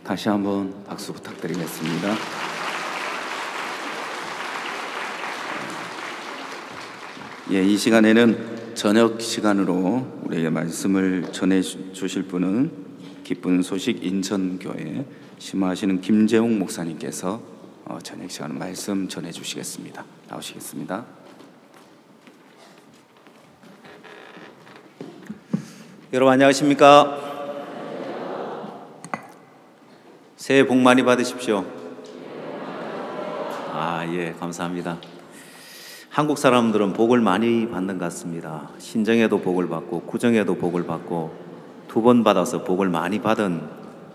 다시 한번 박수 부탁드리겠습니다. 이 시간에는 저녁 시간으로 우리에게 말씀을 전해 주실 분은 기쁜 소식 인천교회 심화하시는 김재홍 목사님께서 저녁 시간 말씀 전해 주시겠습니다. 나오시겠습니다. 여러분 안녕하십니까? 새해 복 많이 받으십시오. 감사합니다. 한국 사람들은 복을 많이 받는 것 같습니다. 신정에도 복을 받고 구정에도 복을 받고 두 번 받아서 복을 많이 받은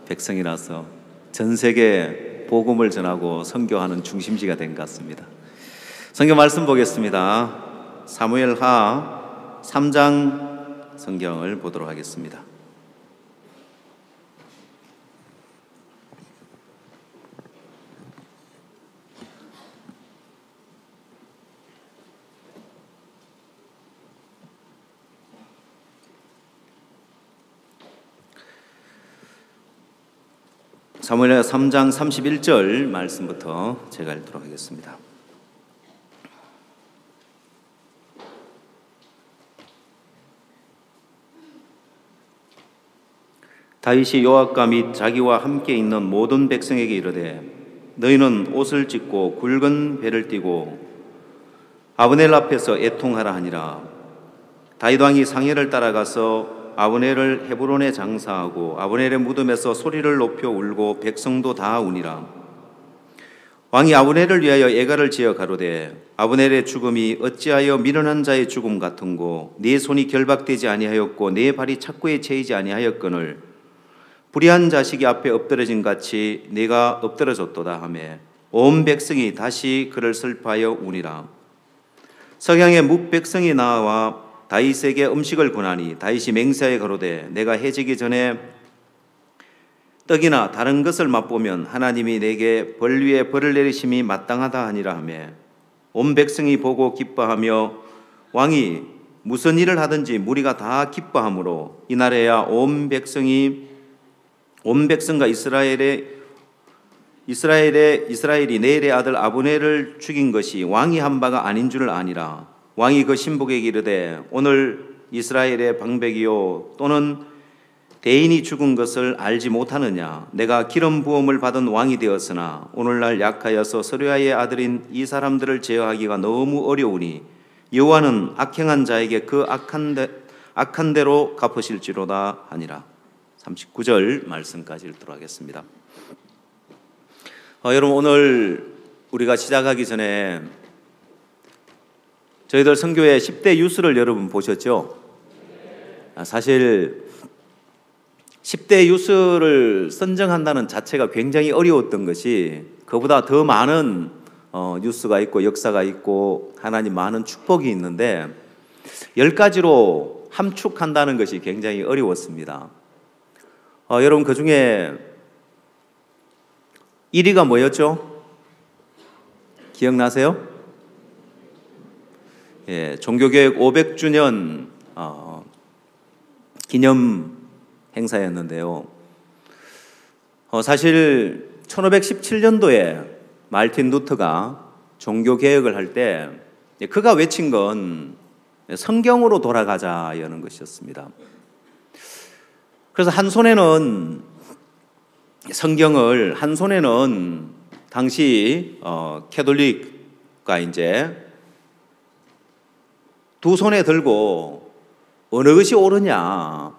백성이라서 전 세계에 복음을 전하고 선교하는 중심지가 된 것 같습니다. 성경 말씀 보겠습니다. 사무엘하 3장 성경을 보도록 하겠습니다. 사무엘하 3장 31절 말씀부터 제가 읽도록 하겠습니다. 다윗이 요압과 및 자기와 함께 있는 모든 백성에게 이르되 너희는 옷을 찢고 굵은 배를 띠고 아브넬 앞에서 애통하라 하니라. 다윗 왕이 상해를 따라가서 아브넬을 헤브론에 장사하고 아브넬의 무덤에서 소리를 높여 울고 백성도 다 우니라. 왕이 아브넬을 위하여 애가를 지어 가로되 아브넬의 죽음이 어찌하여 미련한 자의 죽음 같은고 네 손이 결박되지 아니하였고 네 발이 착고에 채이지 아니하였거늘 불의한 자식이 앞에 엎드러진 같이 네가 엎드러졌도다 하매 온 백성이 다시 그를 슬퍼하여 우니라. 석양에 뭇 백성이 나와 다윗에게 음식을 권하니 다윗이 맹세하여 가로되 내가 해지기 전에 떡이나 다른 것을 맛보면 하나님이 내게 벌 위에 벌을 내리심이 마땅하다 하니라 하매 온 백성이 보고 기뻐하며 왕이 무슨 일을 하든지 무리가 다 기뻐하므로 이날에야 온 백성과 이스라엘이 네일의 아들 아브넬을 죽인 것이 왕이 한 바가 아닌 줄을 아니라. 왕이 그 신복에게 이르되 오늘 이스라엘의 방백이요 또는 대인이 죽은 것을 알지 못하느냐. 내가 기름 부음을 받은 왕이 되었으나 오늘날 약하여서 서류아의 아들인 이 사람들을 제어하기가 너무 어려우니 여호와는 악행한 자에게 그 악한 대로 갚으실지로다 하니라. 39절 말씀까지 읽도록 하겠습니다. 여러분 오늘 우리가 시작하기 전에 저희들 선교회 10대 유스를 여러분 보셨죠? 사실 10대 유스를 선정한다는 자체가 굉장히 어려웠던 것이 그보다 더 많은 뉴스가 있고 역사가 있고 하나님 많은 축복이 있는데 10가지로 함축한다는 것이 굉장히 어려웠습니다. 여러분 그 중에 1위가 뭐였죠? 기억나세요? 종교개혁 500주년 기념 행사였는데요. 사실 1517년도에 말틴 루터가 종교개혁을 할 때 그가 외친 건 성경으로 돌아가자라는 것이었습니다. 그래서 한 손에는 성경을, 한 손에는 당시 캐톨릭과 이제 두 손에 들고 어느 것이 옳으냐,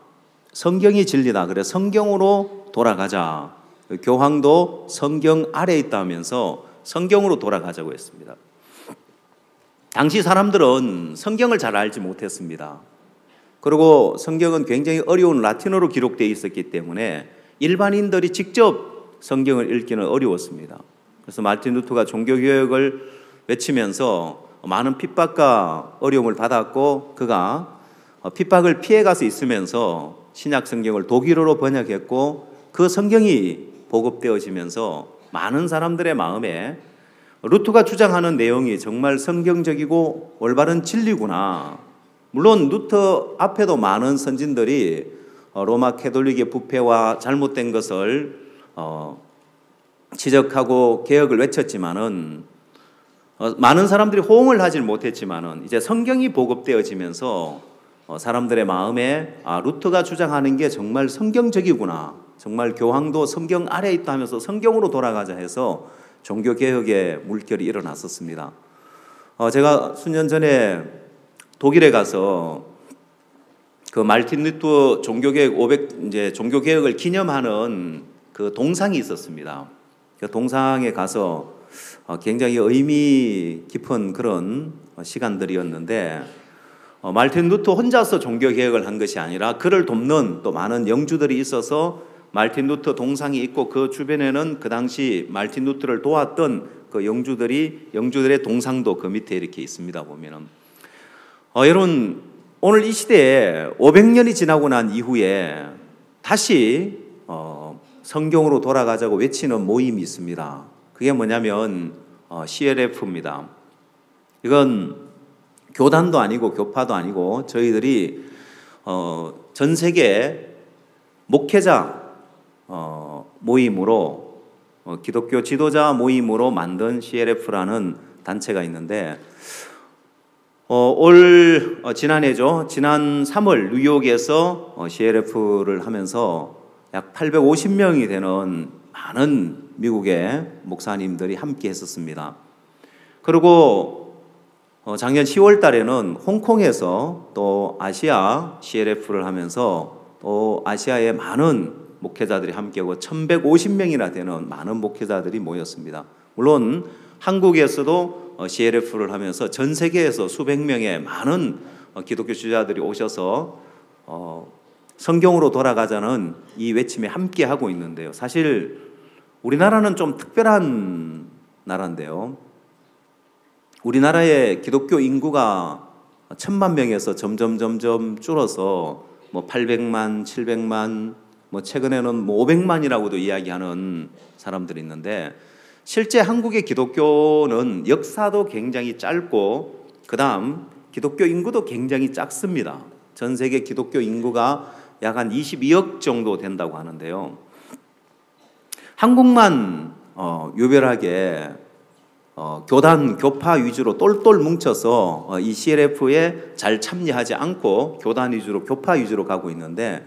성경이 진리다. 그래 성경으로 돌아가자. 교황도 성경 아래에 있다면서 성경으로 돌아가자고 했습니다. 당시 사람들은 성경을 잘 알지 못했습니다. 그리고 성경은 굉장히 어려운 라틴어로 기록되어 있었기 때문에 일반인들이 직접 성경을 읽기는 어려웠습니다. 그래서 마르틴 루터가 종교개혁을 외치면서 많은 핍박과 어려움을 받았고 그가 핍박을 피해가서 있으면서 신약 성경을 독일어로 번역했고 그 성경이 보급되어지면서 많은 사람들의 마음에 루터가 주장하는 내용이 정말 성경적이고 올바른 진리구나. 물론 루터 앞에도 많은 선진들이 로마 캐톨릭의 부패와 잘못된 것을 지적하고 개혁을 외쳤지만은 많은 사람들이 호응을 하질 못했지만은 이제 성경이 보급되어지면서 사람들의 마음에 루터가 주장하는 게 정말 성경적이구나, 정말 교황도 성경 아래에 있다 하면서 성경으로 돌아가자 해서 종교 개혁의 물결이 일어났었습니다. 제가 수년 전에 독일에 가서 그 말틴 루터 종교개혁 500 이제 종교개혁을 기념하는 그 동상이 있었습니다. 그 동상에 가서 굉장히 의미 깊은 그런 시간들이었는데, 말틴 루터 혼자서 종교개혁을 한 것이 아니라 그를 돕는 또 많은 영주들이 있어서 말틴 루터 동상이 있고 그 주변에는 그 당시 말틴 루터를 도왔던 그 영주들의 동상도 그 밑에 이렇게 있습니다. 보면은 여러분, 오늘 이 시대에 500년이 지나고 난 이후에 다시 성경으로 돌아가자고 외치는 모임이 있습니다. 그게 뭐냐면 CLF입니다. 이건 교단도 아니고 교파도 아니고 저희들이 전 세계 목회자 모임으로 기독교 지도자 모임으로 만든 CLF라는 단체가 있는데 지난해죠. 지난 3월 뉴욕에서 CLF를 하면서 약 850명이 되는 많은 미국의 목사님들이 함께 했었습니다. 그리고 작년 10월 달에는 홍콩에서 또 아시아 CLF를 하면서 또 아시아의 많은 목회자들이 함께하고 1150명이나 되는 많은 목회자들이 모였습니다. 물론 한국에서도 CLF를 하면서 전 세계에서 수백 명의 많은 기독교 지도자들이 오셔서 성경으로 돌아가자는 이 외침에 함께하고 있는데요. 사실 우리나라는 좀 특별한 나라인데요. 우리나라의 기독교 인구가 1000만 명에서 점점 줄어서 800만, 700만, 최근에는 500만이라고도 이야기하는 사람들이 있는데, 실제 한국의 기독교는 역사도 굉장히 짧고 그다음 기독교 인구도 굉장히 작습니다. 전 세계 기독교 인구가 약 한 22억 정도 된다고 하는데요. 한국만 유별하게 교단, 교파 위주로 똘똘 뭉쳐서 이 CLF에 잘 참여하지 않고 교단 위주로, 교파 위주로 가고 있는데,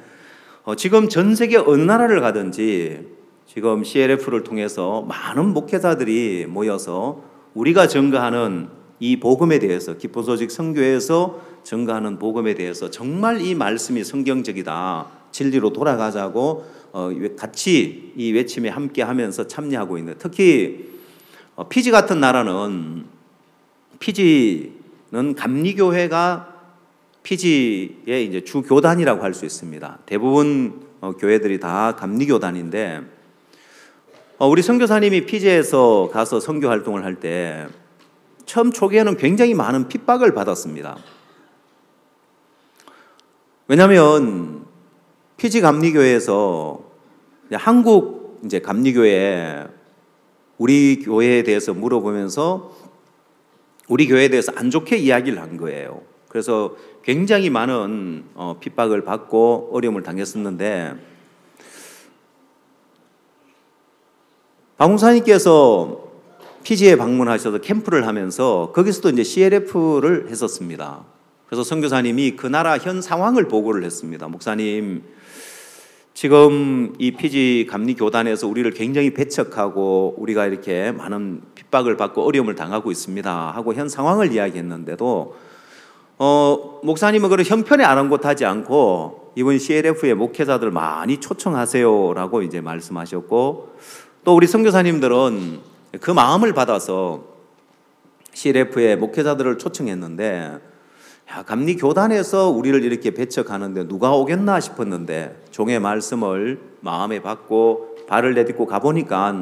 지금 전 세계 어느 나라를 가든지 지금 CLF를 통해서 많은 목회자들이 모여서 우리가 전가하는 이 복음에 대해서, 기쁜 소식 선교에서 전가하는 복음에 대해서 정말 이 말씀이 성경적이다, 진리로 돌아가자고 같이 이 외침에 함께하면서 참여하고 있는, 특히 피지 같은 나라는, 피지는 감리교회가 피지의 이제 주 교단이라고 할 수 있습니다. 대부분 교회들이 다 감리교단인데, 우리 선교사님이 피지에서 가서 선교 활동을 할 때 처음 초기에는 굉장히 많은 핍박을 받았습니다. 왜냐하면 피지 감리교회에서 한국 이제 감리교회에 우리 교회에 대해서 물어보면서 우리 교회에 대해서 안 좋게 이야기를 한 거예요. 그래서 굉장히 많은 핍박을 받고 어려움을 당했었는데, 박 목사님께서 피지에 방문하셔서 캠프를 하면서 거기서도 이제 CLF를 했었습니다. 그래서 선교사님이 그 나라 현 상황을 보고를 했습니다. 목사님, 지금 이 피지 감리 교단에서 우리를 굉장히 배척하고 우리가 이렇게 많은 핍박을 받고 어려움을 당하고 있습니다 하고 현 상황을 이야기했는데도 목사님은 그런 형편에 아랑곳하지 않고 이번 CLF의 목회자들 많이 초청하세요라고 이제 말씀하셨고, 또 우리 선교사님들은 그 마음을 받아서 CLF의 목회자들을 초청했는데, 감리 교단에서 우리를 이렇게 배척하는데 누가 오겠나 싶었는데 종의 말씀을 마음에 받고 발을 내딛고 가보니까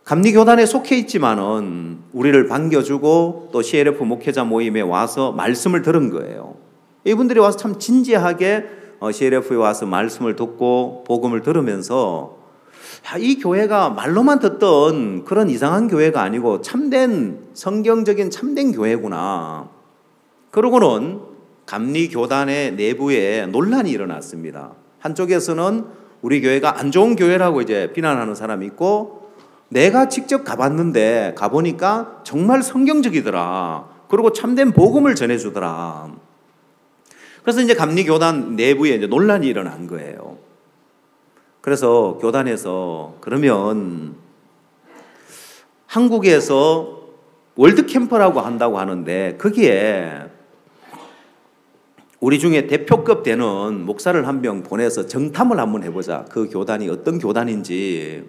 감리 교단에 속해 있지만은 우리를 반겨주고 또 CLF 목회자 모임에 와서 말씀을 들은 거예요. 이분들이 와서 참 진지하게 CLF에 와서 말씀을 듣고 복음을 들으면서 이 교회가 말로만 듣던 그런 이상한 교회가 아니고 참된 성경적인 참된 교회구나. 그러고는 감리교단의 내부에 논란이 일어났습니다. 한쪽에서는 우리 교회가 안 좋은 교회라고 이제 비난하는 사람이 있고, 내가 직접 가봤는데 가보니까 정말 성경적이더라. 그리고 참된 복음을 전해주더라. 그래서 이제 감리교단 내부에 이제 논란이 일어난 거예요. 그래서 교단에서 그러면 한국에서 월드캠프라고 한다고 하는데 거기에 우리 중에 대표급 되는 목사를 한 명 보내서 정탐을 한번 해보자. 그 교단이 어떤 교단인지.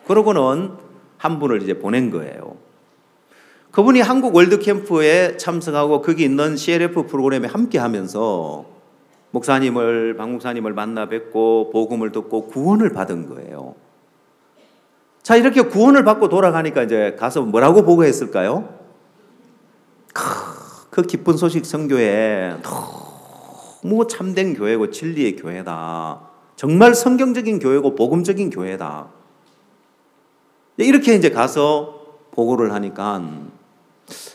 그러고는 한 분을 이제 보낸 거예요. 그분이 한국 월드캠프에 참석하고 거기 있는 CLF 프로그램에 함께 하면서 박 목사님을 만나 뵙고 복음을 듣고 구원을 받은 거예요. 자, 이렇게 구원을 받고 돌아가니까 이제 가서 뭐라고 보고했을까요? 그 기쁜 소식 선교에 너무 참된 교회고 진리의 교회다. 정말 성경적인 교회고 복음적인 교회다. 이렇게 이제 가서 보고를 하니까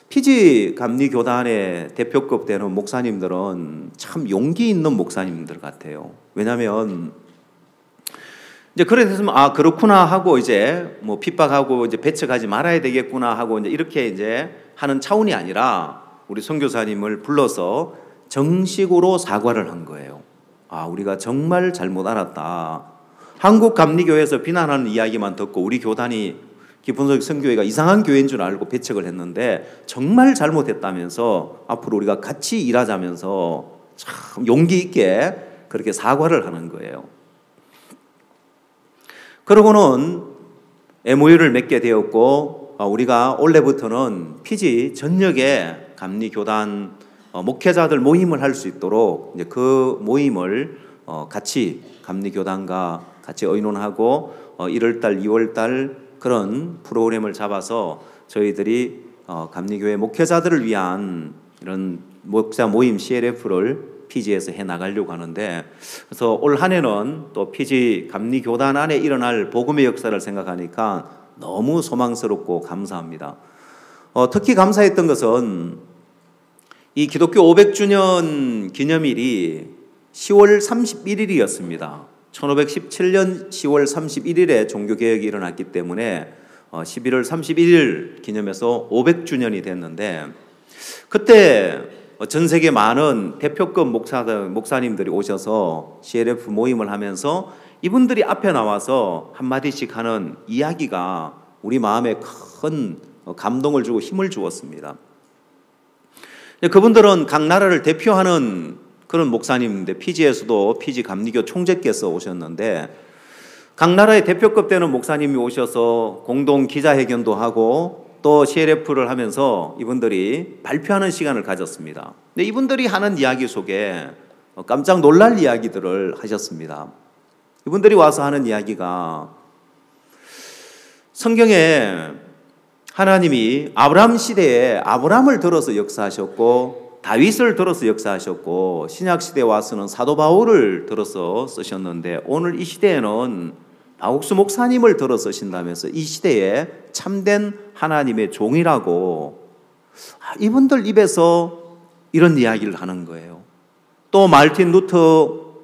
피지 감리교단의 대표급 되는 목사님들은 참 용기 있는 목사님들 같아요. 왜냐하면 이제 그래 됐으면 그렇구나 하고 이제 뭐 핍박하고 이제 배척하지 말아야 되겠구나 하고 이제 이렇게 이제 하는 차원이 아니라 우리 선교사님을 불러서 정식으로 사과를 한 거예요. 우리가 정말 잘못 알았다. 한국 감리교회에서 비난하는 이야기만 듣고 우리 교단이 기쁜 소식 선교회가 이상한 교회인 줄 알고 배척을 했는데 정말 잘못했다면서 앞으로 우리가 같이 일하자면서 참 용기 있게 그렇게 사과를 하는 거예요. 그러고는 MOU를 맺게 되었고 우리가 올해부터는 피지 전역에 감리교단 목회자들 모임을 할 수 있도록 이제 그 모임을 같이 감리교단과 같이 의논하고 1월달, 2월달 그런 프로그램을 잡아서 저희들이 감리교회 목회자들을 위한 이런 목사 모임 CLF를 피지에서 해 나가려고 하는데, 그래서 올 한 해는 또 피지 감리교단 안에 일어날 복음의 역사를 생각하니까 너무 소망스럽고 감사합니다. 특히 감사했던 것은 이 기독교 500주년 기념일이 10월 31일이었습니다. 1517년 10월 31일에 종교개혁이 일어났기 때문에 11월 31일 기념해서 500주년이 됐는데, 그때 전 세계 많은 대표급 목사님들이 오셔서 CLF 모임을 하면서 이분들이 앞에 나와서 한마디씩 하는 이야기가 우리 마음에 큰 감동을 주고 힘을 주었습니다. 그분들은 각 나라를 대표하는 그런 목사님인데, 피지에서도 피지 감리교 총재께서 오셨는데 각 나라의 대표급 되는 목사님이 오셔서 공동 기자회견도 하고 또 CLF를 하면서 이분들이 발표하는 시간을 가졌습니다. 근데 이분들이 하는 이야기 속에 깜짝 놀랄 이야기들을 하셨습니다. 이분들이 와서 하는 이야기가 성경에 하나님이 아브라함 시대에 아브라함을 들어서 역사하셨고 다윗을 들어서 역사하셨고 신약시대에 와서는 사도 바울을 들어서 쓰셨는데 오늘 이 시대에는 박옥수 목사님을 들어 쓰신다면서 이 시대에 참된 하나님의 종이라고 이분들 입에서 이런 이야기를 하는 거예요. 또 말틴 루터,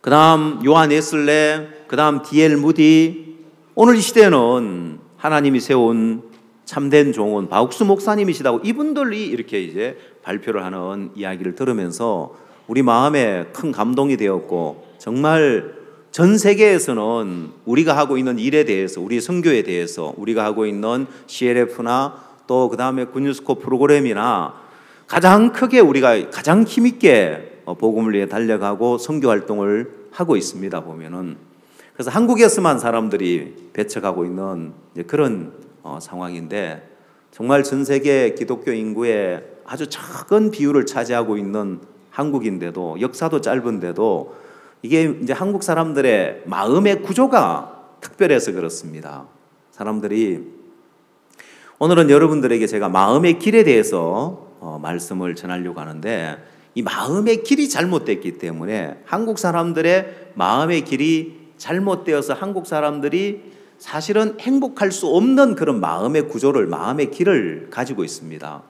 그 다음 요한 웨슬레, 그 다음 D.L. 무디, 오늘 이 시대에는 하나님이 세운 참된 종은 박옥수 목사님이시다고 이분들이 이렇게 이제 발표를 하는 이야기를 들으면서 우리 마음에 큰 감동이 되었고, 정말 전 세계에서는 우리가 하고 있는 일에 대해서, 우리 선교에 대해서, 우리가 하고 있는 CLF나 또 그 다음에 굿뉴스코 프로그램이나 가장 크게 우리가 가장 힘있게 복음을 위해 달려가고 선교 활동을 하고 있습니다. 보면은 그래서 한국에서만 사람들이 배척하고 있는 그런 상황인데, 정말 전 세계 기독교 인구의 아주 작은 비율을 차지하고 있는 한국인데도, 역사도 짧은데도 이게 이제 한국 사람들의 마음의 구조가 특별해서 그렇습니다. 사람들이, 오늘은 여러분들에게 제가 마음의 길에 대해서 말씀을 전하려고 하는데, 이 마음의 길이 잘못됐기 때문에 한국 사람들의 마음의 길이 잘못되어서 한국 사람들이 사실은 행복할 수 없는 그런 마음의 구조를, 마음의 길을 가지고 있습니다.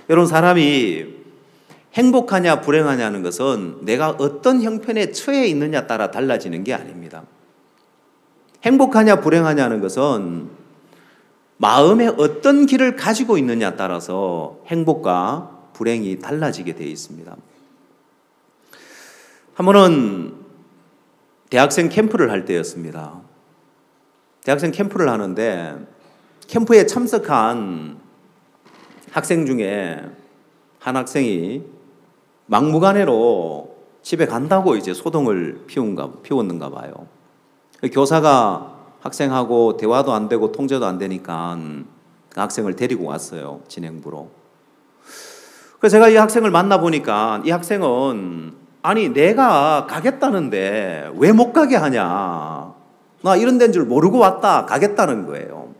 여러분, 사람이 행복하냐 불행하냐는 것은 내가 어떤 형편에 처해 있느냐 따라 달라지는 게 아닙니다. 행복하냐 불행하냐는 것은 마음에 어떤 길을 가지고 있느냐 따라서 행복과 불행이 달라지게 되어 있습니다. 한 번은 대학생 캠프를 할 때였습니다. 대학생 캠프를 하는데 캠프에 참석한 학생 중에 한 학생이 막무가내로 집에 간다고 이제 소동을 피웠는가 봐요. 교사가 학생하고 대화도 안 되고 통제도 안 되니까 그 학생을 데리고 왔어요. 진행부로. 그래서 제가 이 학생을 만나보니까 이 학생은 아니 내가 가겠다는데 왜 못 가게 하냐. 나 이런 데인 줄 모르고 왔다 가겠다는 거예요.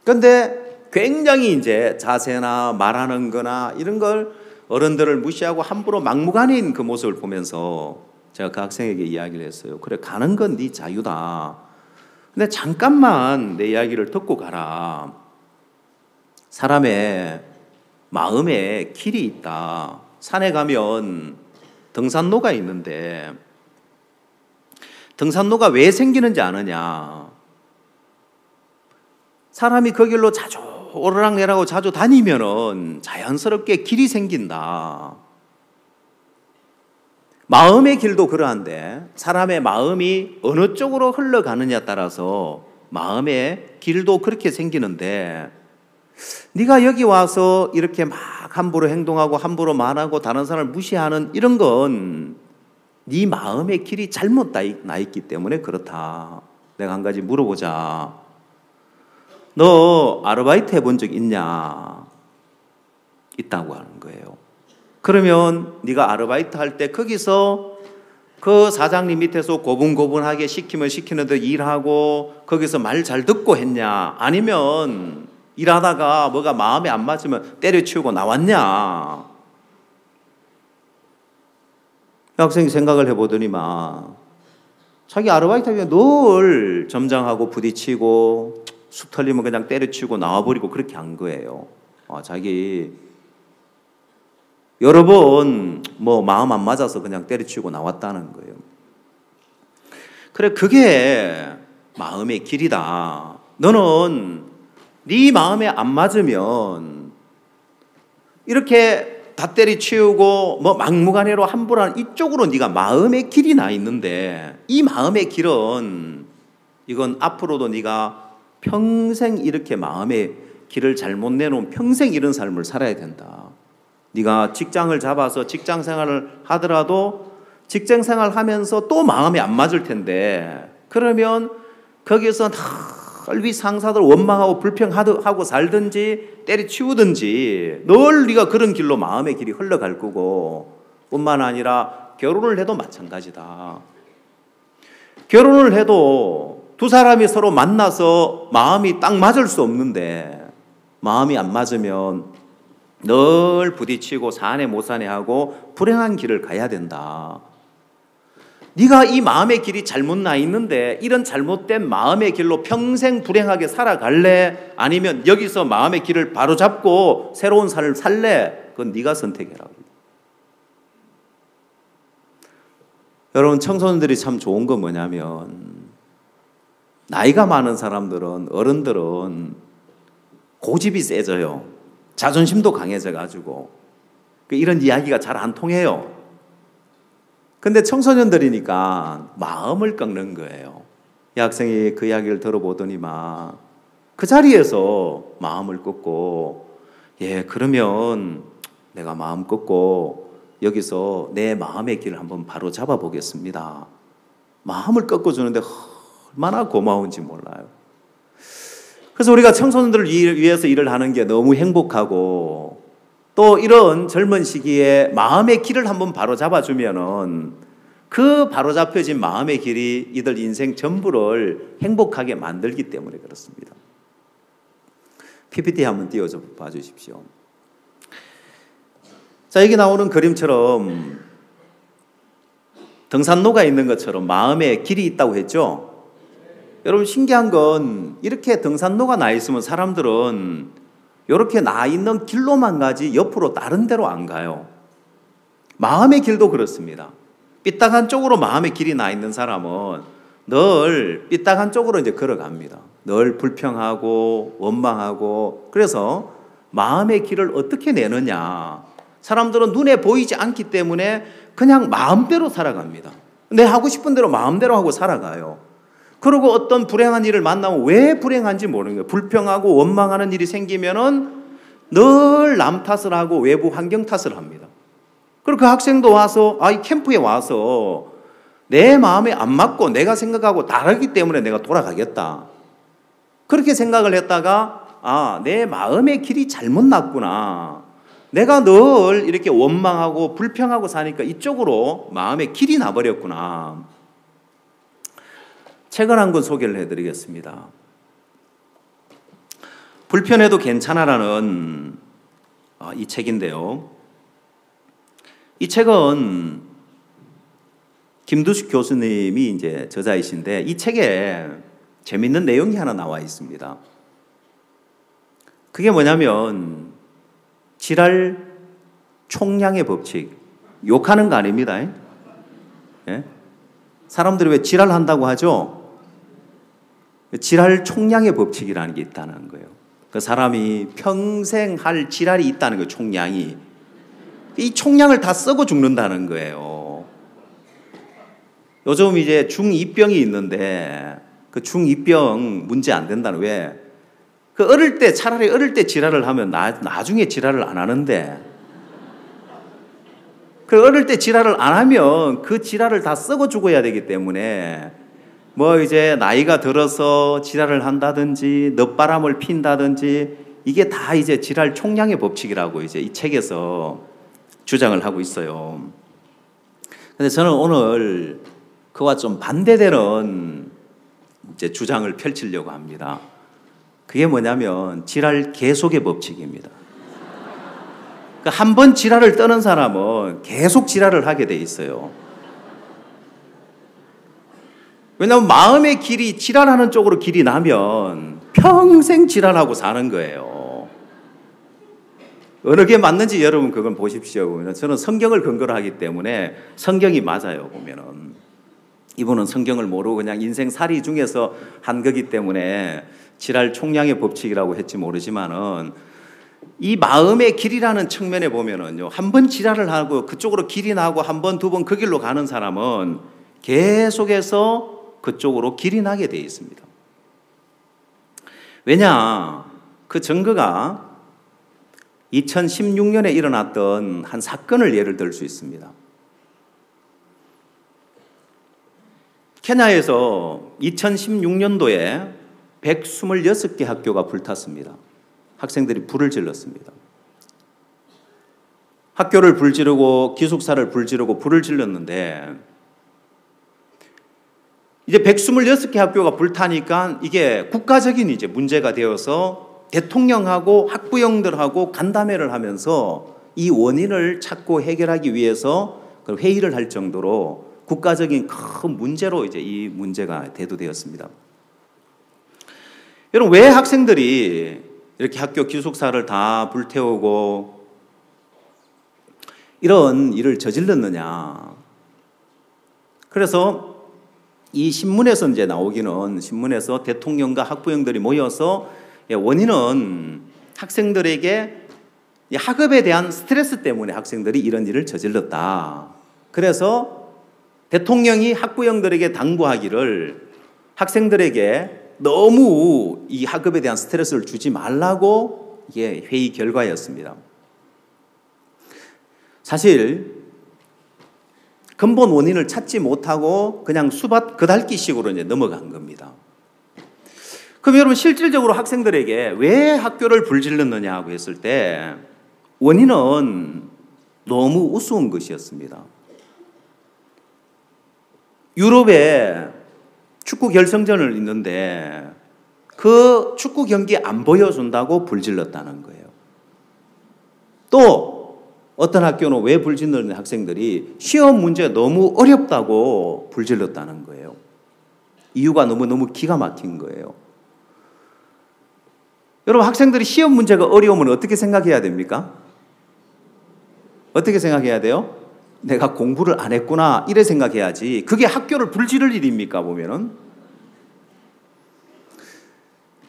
그런데 굉장히 이제 자세나 말하는 거나 이런 걸 어른들을 무시하고 함부로 막무가내인 그 모습을 보면서 제가 그 학생에게 이야기를 했어요. 그래 가는 건 네 자유다. 근데 잠깐만 내 이야기를 듣고 가라. 사람의 마음에 길이 있다. 산에 가면 등산로가 있는데 등산로가 왜 생기는지 아느냐? 사람이 그 길로 자주 오르락내리락 자주 다니면은 자연스럽게 길이 생긴다. 마음의 길도 그러한데 사람의 마음이 어느 쪽으로 흘러가느냐에 따라서 마음의 길도 그렇게 생기는데 네가 여기 와서 이렇게 막 함부로 행동하고 함부로 말하고 다른 사람을 무시하는 이런 건 네 마음의 길이 잘못 나 있기 때문에 그렇다. 내가 한 가지 물어보자. 너 아르바이트 해본 적 있냐? 있다고 하는 거예요. 그러면 네가 아르바이트 할 때 거기서 그 사장님 밑에서 고분고분하게 시키면 시키는 대로 일하고 거기서 말 잘 듣고 했냐? 아니면 일하다가 뭐가 마음에 안 맞으면 때려치우고 나왔냐? 학생이 생각을 해보더니만 자기 아르바이트 하면 늘 점장하고 부딪히고 쑥 털리면 그냥 때려치우고 나와버리고 그렇게 한 거예요. 자기 여러 번 뭐 마음 안 맞아서 그냥 때려치우고 나왔다는 거예요. 그래 그게 마음의 길이다. 너는 네 마음에 안 맞으면 이렇게 다 때려치우고 뭐 막무가내로 함부로 하는 이쪽으로 네가 마음의 길이 나 있는데 이 마음의 길은 이건 앞으로도 네가 평생 이렇게 마음의 길을 잘못 내놓으면 평생 이런 삶을 살아야 된다. 네가 직장을 잡아서 직장 생활을 하더라도 직장 생활 하면서 또 마음에 안 맞을 텐데 그러면 거기서 널 상사들 원망하고 불평하고 살든지 때려치우든지 늘 네가 그런 길로 마음의 길이 흘러갈 거고 뿐만 아니라 결혼을 해도 마찬가지다. 결혼을 해도 두 사람이 서로 만나서 마음이 딱 맞을 수 없는데 마음이 안 맞으면 늘 부딪히고 사내 못 사내 하고 불행한 길을 가야 된다. 네가 이 마음의 길이 잘못 나 있는데 이런 잘못된 마음의 길로 평생 불행하게 살아갈래? 아니면 여기서 마음의 길을 바로잡고 새로운 삶을 살래? 그건 네가 선택해라. 여러분 청소년들이 참 좋은 건 뭐냐면 나이가 많은 사람들은 어른들은 고집이 세져요. 자존심도 강해져가지고 이런 이야기가 잘 안 통해요. 근데 청소년들이니까 마음을 꺾는 거예요. 이 학생이 그 이야기를 들어보더니만 그 자리에서 마음을 꺾고 그러면 내가 마음 꺾고 여기서 내 마음의 길을 한번 바로 잡아보겠습니다. 마음을 꺾어주는데 얼마나 고마운지 몰라요. 그래서 우리가 청소년들을 위해서 일을 하는 게 너무 행복하고 또 이런 젊은 시기에 마음의 길을 한번 바로 잡아주면은 그 바로 잡혀진 마음의 길이 이들 인생 전부를 행복하게 만들기 때문에 그렇습니다. PPT 한번 띄워줘 봐주십시오. 자, 여기 나오는 그림처럼 등산로가 있는 것처럼 마음에 길이 있다고 했죠? 여러분 신기한 건 이렇게 등산로가 나 있으면 사람들은 이렇게 나 있는 길로만 가지 옆으로 다른 데로 안 가요. 마음의 길도 그렇습니다. 삐딱한 쪽으로 마음의 길이 나 있는 사람은 늘 삐딱한 쪽으로 이제 걸어갑니다. 늘 불평하고 원망하고. 그래서 마음의 길을 어떻게 내느냐. 사람들은 눈에 보이지 않기 때문에 그냥 마음대로 살아갑니다. 내 하고 싶은 대로 마음대로 하고 살아가요. 그리고 어떤 불행한 일을 만나면 왜 불행한지 모르는 거예요. 불평하고 원망하는 일이 생기면은 늘 남 탓을 하고 외부 환경 탓을 합니다. 그리고 그 학생도 와서 이 캠프에 와서 내 마음에 안 맞고 내가 생각하고 다르기 때문에 내가 돌아가겠다. 그렇게 생각을 했다가 내 마음의 길이 잘못 났구나. 내가 늘 이렇게 원망하고 불평하고 사니까 이쪽으로 마음의 길이 나버렸구나. 책을 한 권 소개를 해드리겠습니다. 불편해도 괜찮아라는 이 책인데요. 이 책은 김두식 교수님이 이제 저자이신데 이 책에 재밌는 내용이 하나 나와 있습니다. 그게 뭐냐면 지랄 총량의 법칙. 욕하는 거 아닙니다. 예? 사람들이 왜 지랄한다고 하죠? 지랄 총량의 법칙이라는 게 있다는 거예요. 그 사람이 평생 할 지랄이 있다는 거예요. 총량이. 이 총량을 다 쓰고 죽는다는 거예요. 요즘 이제 중2병이 있는데 그 중2병 문제 안 된다는 왜? 차라리 어릴 때 지랄을 하면 나중에 지랄을 안 하는데 그 어릴 때 지랄을 안 하면 그 지랄을 다 쓰고 죽어야 되기 때문에 뭐 이제 나이가 들어서 지랄을 한다든지 늦바람을 핀다든지 이게 다 이제 지랄 총량의 법칙이라고 이제 이 책에서 주장을 하고 있어요. 근데 저는 오늘 그와 좀 반대되는 이제 주장을 펼치려고 합니다. 그게 뭐냐면 지랄 계속의 법칙입니다. 그러니까 한 번 지랄을 떠는 사람은 계속 지랄을 하게 돼 있어요. 왜냐하면 마음의 길이 지랄하는 쪽으로 길이 나면 평생 지랄하고 사는 거예요. 어느 게 맞는지 여러분 그건 보십시오. 저는 성경을 근거로 하기 때문에 성경이 맞아요. 보면은 이분은 성경을 모르고 그냥 인생살이 중에서 한 거기 때문에 지랄 총량의 법칙이라고 했지 모르지만은 이 마음의 길이라는 측면에 보면은요, 한 번 지랄을 하고 그쪽으로 길이 나고 한 번, 두 번 그 길로 가는 사람은 계속해서 그쪽으로 길이 나게 되어 있습니다. 왜냐? 그 증거가 2016년에 일어났던 한 사건을 예를 들 수 있습니다. 케냐에서 2016년도에 126개 학교가 불탔습니다. 학생들이 불을 질렀습니다. 학교를 불지르고 기숙사를 불지르고 불을 질렀는데 이제 126개 학교가 불타니까 이게 국가적인 이제 문제가 되어서 대통령하고 학부형들하고 간담회를 하면서 이 원인을 찾고 해결하기 위해서 회의를 할 정도로 국가적인 큰 문제로 이제 이 문제가 대두되었습니다. 여러분, 왜 학생들이 이렇게 학교 기숙사를 다 불태우고 이런 일을 저질렀느냐? 그래서 이 신문에서 이제 나오기는 신문에서 대통령과 학부형들이 모여서 원인은 학생들에게 학업에 대한 스트레스 때문에 학생들이 이런 일을 저질렀다. 그래서 대통령이 학부형들에게 당부하기를 학생들에게 너무 이 학업에 대한 스트레스를 주지 말라고 이게 회의 결과였습니다. 사실 근본 원인을 찾지 못하고 그냥 수박 그달기식으로 이제 넘어간 겁니다. 그럼 여러분, 실질적으로 학생들에게 왜 학교를 불질렀느냐고 했을 때 원인은 너무 우스운 것이었습니다. 유럽에 축구 결승전을 있는데 그 축구 경기 안 보여준다고 불질렀다는 거예요. 또 어떤 학교는 왜 불질렀는 학생들이 시험 문제 너무 어렵다고 불질렀다는 거예요. 이유가 너무너무 기가 막힌 거예요. 여러분, 학생들이 시험 문제가 어려우면 어떻게 생각해야 됩니까? 어떻게 생각해야 돼요? 내가 공부를 안 했구나 이래 생각해야지 그게 학교를 불지를 일입니까 보면은.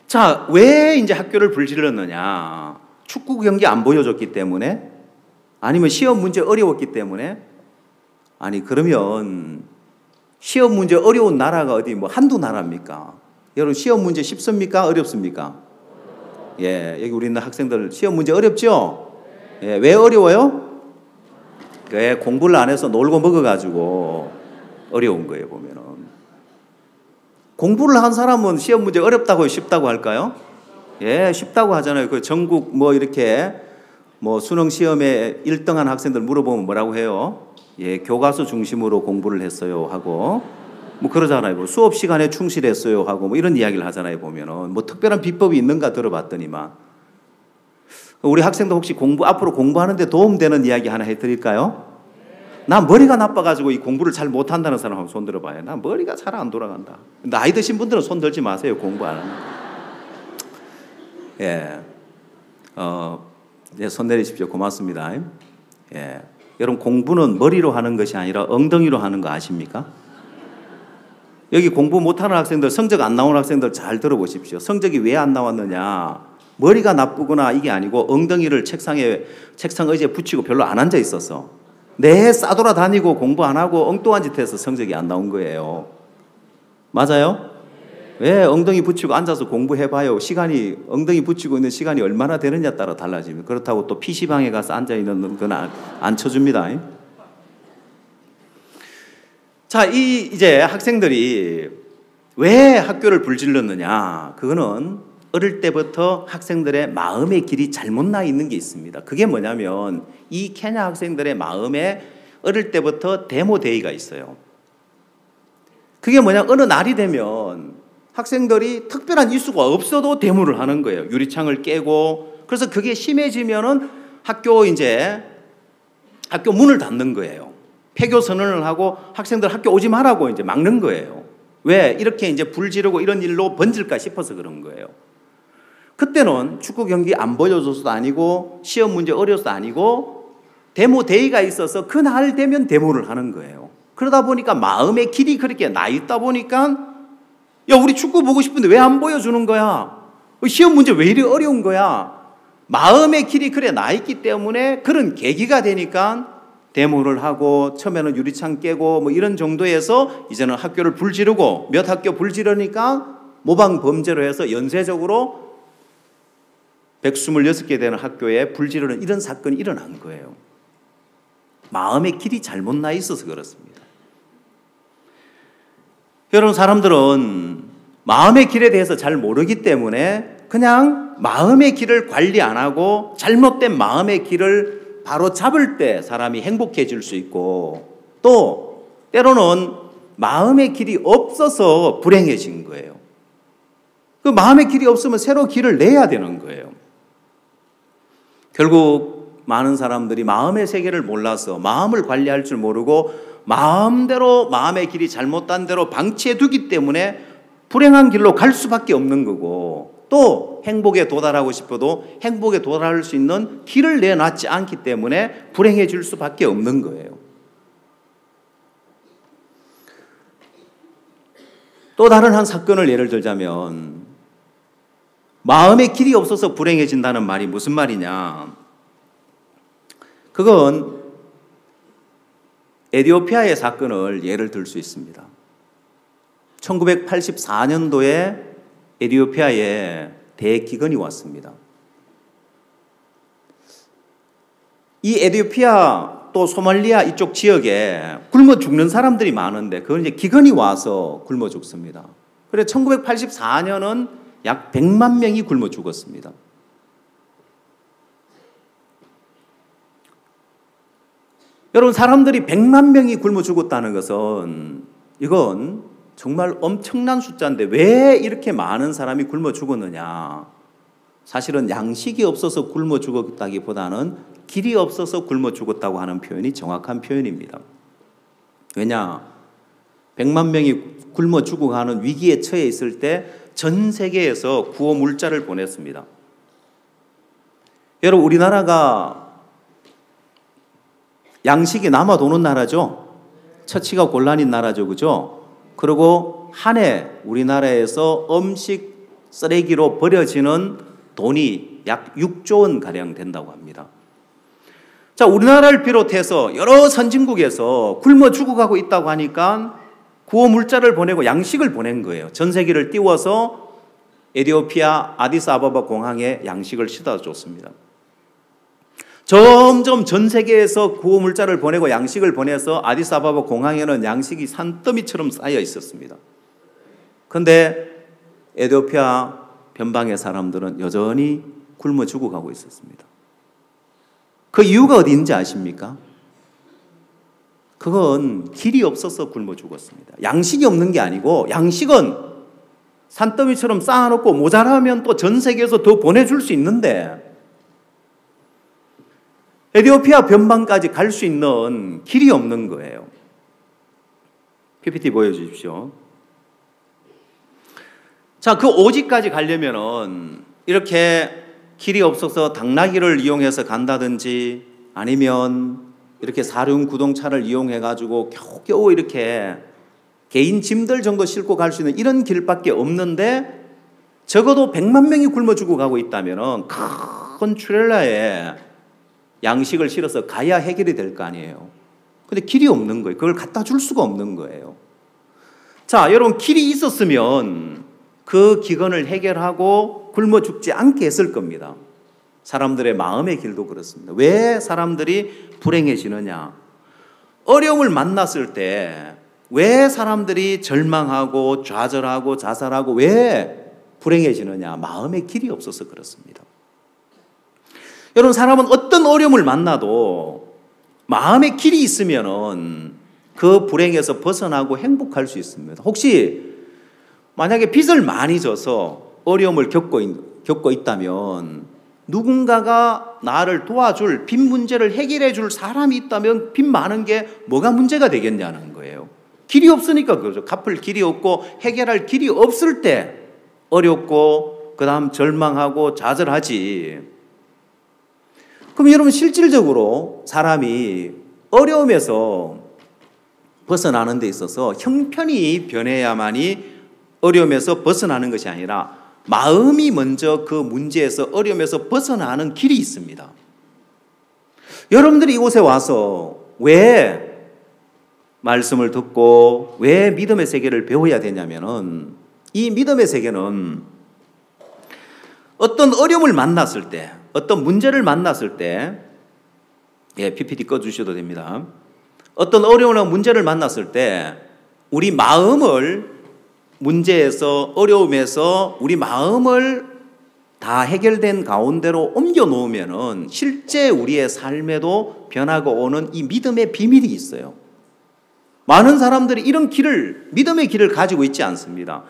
자, 왜 이제 학교를 불질렀느냐? 축구 경기 안 보여줬기 때문에? 아니면 시험 문제 어려웠기 때문에? 아니 그러면 시험 문제 어려운 나라가 어디 뭐 한두 나라입니까? 여러분 시험 문제 쉽습니까? 어렵습니까? 예, 여기 우리 있는 학생들 시험 문제 어렵죠? 예, 왜 어려워요? 왜 공부를 안 해서 놀고 먹어가지고 어려운 거예요 보면은. 공부를 한 사람은 시험 문제 어렵다고 쉽다고 할까요? 예, 쉽다고 하잖아요. 그 전국 뭐 이렇게 뭐 수능 시험에 1등한 학생들 물어보면 뭐라고 해요? 예, 교과서 중심으로 공부를 했어요 하고 뭐 그러잖아요. 뭐 수업 시간에 충실했어요 하고 뭐 이런 이야기를 하잖아요 보면은. 뭐 특별한 비법이 있는가 들어봤더니만. 우리 학생도 혹시 앞으로 공부하는데 도움되는 이야기 하나 해드릴까요? 나 머리가 나빠가지고 이 공부를 잘 못한다는 사람 한번 손 들어봐요. 나 머리가 잘 안 돌아간다. 나이 드신 분들은 손 들지 마세요. 공부 안 하는. 예, 예, 손 내리십시오. 고맙습니다. 예, 여러분 공부는 머리로 하는 것이 아니라 엉덩이로 하는 거 아십니까? 여기 공부 못하는 학생들, 성적 안 나오는 학생들 잘 들어보십시오. 성적이 왜 안 나왔느냐? 머리가 나쁘거나 이게 아니고 엉덩이를 책상 의자에 붙이고 별로 안 앉아 있어서 내 싸돌아 다니고 공부 안 하고 엉뚱한 짓 해서 성적이 안 나온 거예요. 맞아요? 왜 엉덩이 붙이고 앉아서 공부해봐요. 시간이 엉덩이 붙이고 있는 시간이 얼마나 되느냐에 따라 달라집니다. 그렇다고 또 PC방에 가서 앉아있는 건 안 쳐줍니다. 자, 이제 학생들이 왜 학교를 불질렀느냐? 그거는 어릴 때부터 학생들의 마음의 길이 잘못 나 있는 게 있습니다. 그게 뭐냐면 이 케냐 학생들의 마음에 어릴 때부터 데모데이가 있어요. 그게 뭐냐? 어느 날이 되면 학생들이 특별한 이슈가 없어도 데모를 하는 거예요. 유리창을 깨고. 그래서 그게 심해지면은 학교 문을 닫는 거예요. 폐교 선언을 하고 학생들 학교 오지 말라고 이제 막는 거예요. 왜? 이렇게 이제 불 지르고 이런 일로 번질까 싶어서 그런 거예요. 그때는 축구 경기 안 보여줘서도 아니고 시험 문제 어려서도 아니고 데모 데이가 있어서 그날 되면 데모를 하는 거예요. 그러다 보니까 마음의 길이 그렇게 나 있다 보니까 야, 우리 축구 보고 싶은데 왜 안 보여주는 거야? 시험 문제 왜 이리 어려운 거야? 마음의 길이 그래 나 있기 때문에 그런 계기가 되니까 데모를 하고 처음에는 유리창 깨고 뭐 이런 정도에서 이제는 학교를 불지르고 몇 학교 불지르니까 모방 범죄로 해서 연쇄적으로 126개 되는 학교에 불지르는 이런 사건이 일어난 거예요. 마음의 길이 잘못 나 있어서 그렇습니다. 여러분, 사람들은 마음의 길에 대해서 잘 모르기 때문에 그냥 마음의 길을 관리 안 하고 잘못된 마음의 길을 바로 잡을 때 사람이 행복해질 수 있고 또 때로는 마음의 길이 없어서 불행해진 거예요. 그 마음의 길이 없으면 새로 길을 내야 되는 거예요. 결국 많은 사람들이 마음의 세계를 몰라서 마음을 관리할 줄 모르고 마음대로 마음의 길이 잘못된 대로 방치해 두기 때문에 불행한 길로 갈 수밖에 없는 거고 또 행복에 도달하고 싶어도 행복에 도달할 수 있는 길을 내놨지 않기 때문에 불행해질 수밖에 없는 거예요. 또 다른 한 사건을 예를 들자면 마음의 길이 없어서 불행해진다는 말이 무슨 말이냐? 그건 에티오피아의 사건을 예를 들 수 있습니다. 1984년도에 에티오피아에 대기근이 왔습니다. 이 에티오피아 또 소말리아 이쪽 지역에 굶어 죽는 사람들이 많은데 그건 이제 기근이 와서 굶어 죽습니다. 그래서 1984년은 약 100만 명이 굶어 죽었습니다. 여러분, 사람들이 100만 명이 굶어 죽었다는 것은 이건 정말 엄청난 숫자인데 왜 이렇게 많은 사람이 굶어 죽었느냐? 사실은 양식이 없어서 굶어 죽었다기보다는 길이 없어서 굶어 죽었다고 하는 표현이 정확한 표현입니다. 왜냐? 100만 명이 굶어 죽어가는 위기에 처해 있을 때 전 세계에서 구호 물자를 보냈습니다. 여러분, 우리나라가 양식이 남아 도는 나라죠. 처치가 곤란인 나라죠. 그죠? 그리고 한 해 우리나라에서 음식 쓰레기로 버려지는 돈이 약 6조 원 가량 된다고 합니다. 자, 우리나라를 비롯해서 여러 선진국에서 굶어 죽어가고 있다고 하니까 구호 물자를 보내고 양식을 보낸 거예요. 전세기를 띄워서 에티오피아 아디스아바바 공항에 양식을 실어다 줬습니다. 점점 전 세계에서 구호 물자를 보내고 양식을 보내서 아디스아바바 공항에는 양식이 산더미처럼 쌓여 있었습니다. 그런데 에티오피아 변방의 사람들은 여전히 굶어 죽어가고 있었습니다. 그 이유가 어디 있는지 아십니까? 그건 길이 없어서 굶어 죽었습니다. 양식이 없는 게 아니고 양식은 산더미처럼 쌓아놓고 모자라면 또 전 세계에서 더 보내줄 수 있는데 에티오피아 변방까지 갈 수 있는 길이 없는 거예요. PPT 보여주십시오. 자, 그 오지까지 가려면은 이렇게 길이 없어서 당나귀를 이용해서 간다든지 아니면 이렇게 사륜 구동차를 이용해가지고 겨우겨우 이렇게 개인 짐들 정도 싣고 갈 수 있는 이런 길밖에 없는데 적어도 100만 명이 굶어 죽어가고 있다면 큰 트레일러에 양식을 실어서 가야 해결이 될 거 아니에요. 근데 길이 없는 거예요. 그걸 갖다 줄 수가 없는 거예요. 자, 여러분 길이 있었으면 그 기근을 해결하고 굶어 죽지 않게 했을 겁니다. 사람들의 마음의 길도 그렇습니다. 왜 사람들이 불행해지느냐? 어려움을 만났을 때 왜 사람들이 절망하고 좌절하고 자살하고 왜 불행해지느냐? 마음의 길이 없어서 그렇습니다. 여러분, 사람은 어떤 어려움을 만나도 마음의 길이 있으면은 그 불행에서 벗어나고 행복할 수 있습니다. 혹시 만약에 빚을 많이 져서 어려움을 겪고 있다면 누군가가 나를 도와줄 빚 문제를 해결해 줄 사람이 있다면 빚 많은 게 뭐가 문제가 되겠냐는 거예요. 길이 없으니까 그러죠. 갚을 길이 없고 해결할 길이 없을 때 어렵고 그 다음 절망하고 좌절하지. 그럼 여러분 실질적으로 사람이 어려움에서 벗어나는 데 있어서 형편이 변해야만이 어려움에서 벗어나는 것이 아니라 마음이 먼저 그 문제에서 어려움에서 벗어나는 길이 있습니다. 여러분들이 이곳에 와서 왜 말씀을 듣고 왜 믿음의 세계를 배워야 되냐면은 이 믿음의 세계는 어떤 어려움을 만났을 때, 어떤 문제를 만났을 때, PPT 꺼주셔도 됩니다. 어떤 어려움이나 문제를 만났을 때 우리 마음을 문제에서 어려움에서 우리 마음을 다 해결된 가운데로 옮겨 놓으면은 실제 우리의 삶에도 변화가 오는 이 믿음의 비밀이 있어요. 많은 사람들이 이런 길을, 믿음의 길을 가지고 있지 않습니다.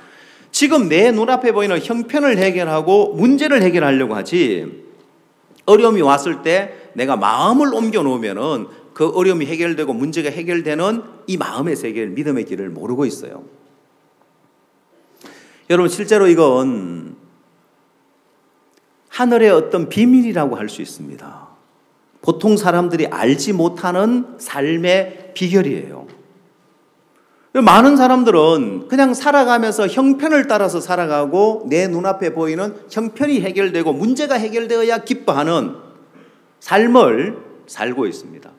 지금 내 눈앞에 보이는 형편을 해결하고 문제를 해결하려고 하지 어려움이 왔을 때 내가 마음을 옮겨 놓으면은 그 어려움이 해결되고 문제가 해결되는 이 마음의 세계를, 믿음의 길을 모르고 있어요. 여러분 실제로 이건 하늘의 어떤 비밀이라고 할 수 있습니다. 보통 사람들이 알지 못하는 삶의 비결이에요. 많은 사람들은 그냥 살아가면서 형편을 따라서 살아가고 내 눈앞에 보이는 형편이 해결되고 문제가 해결되어야 기뻐하는 삶을 살고 있습니다.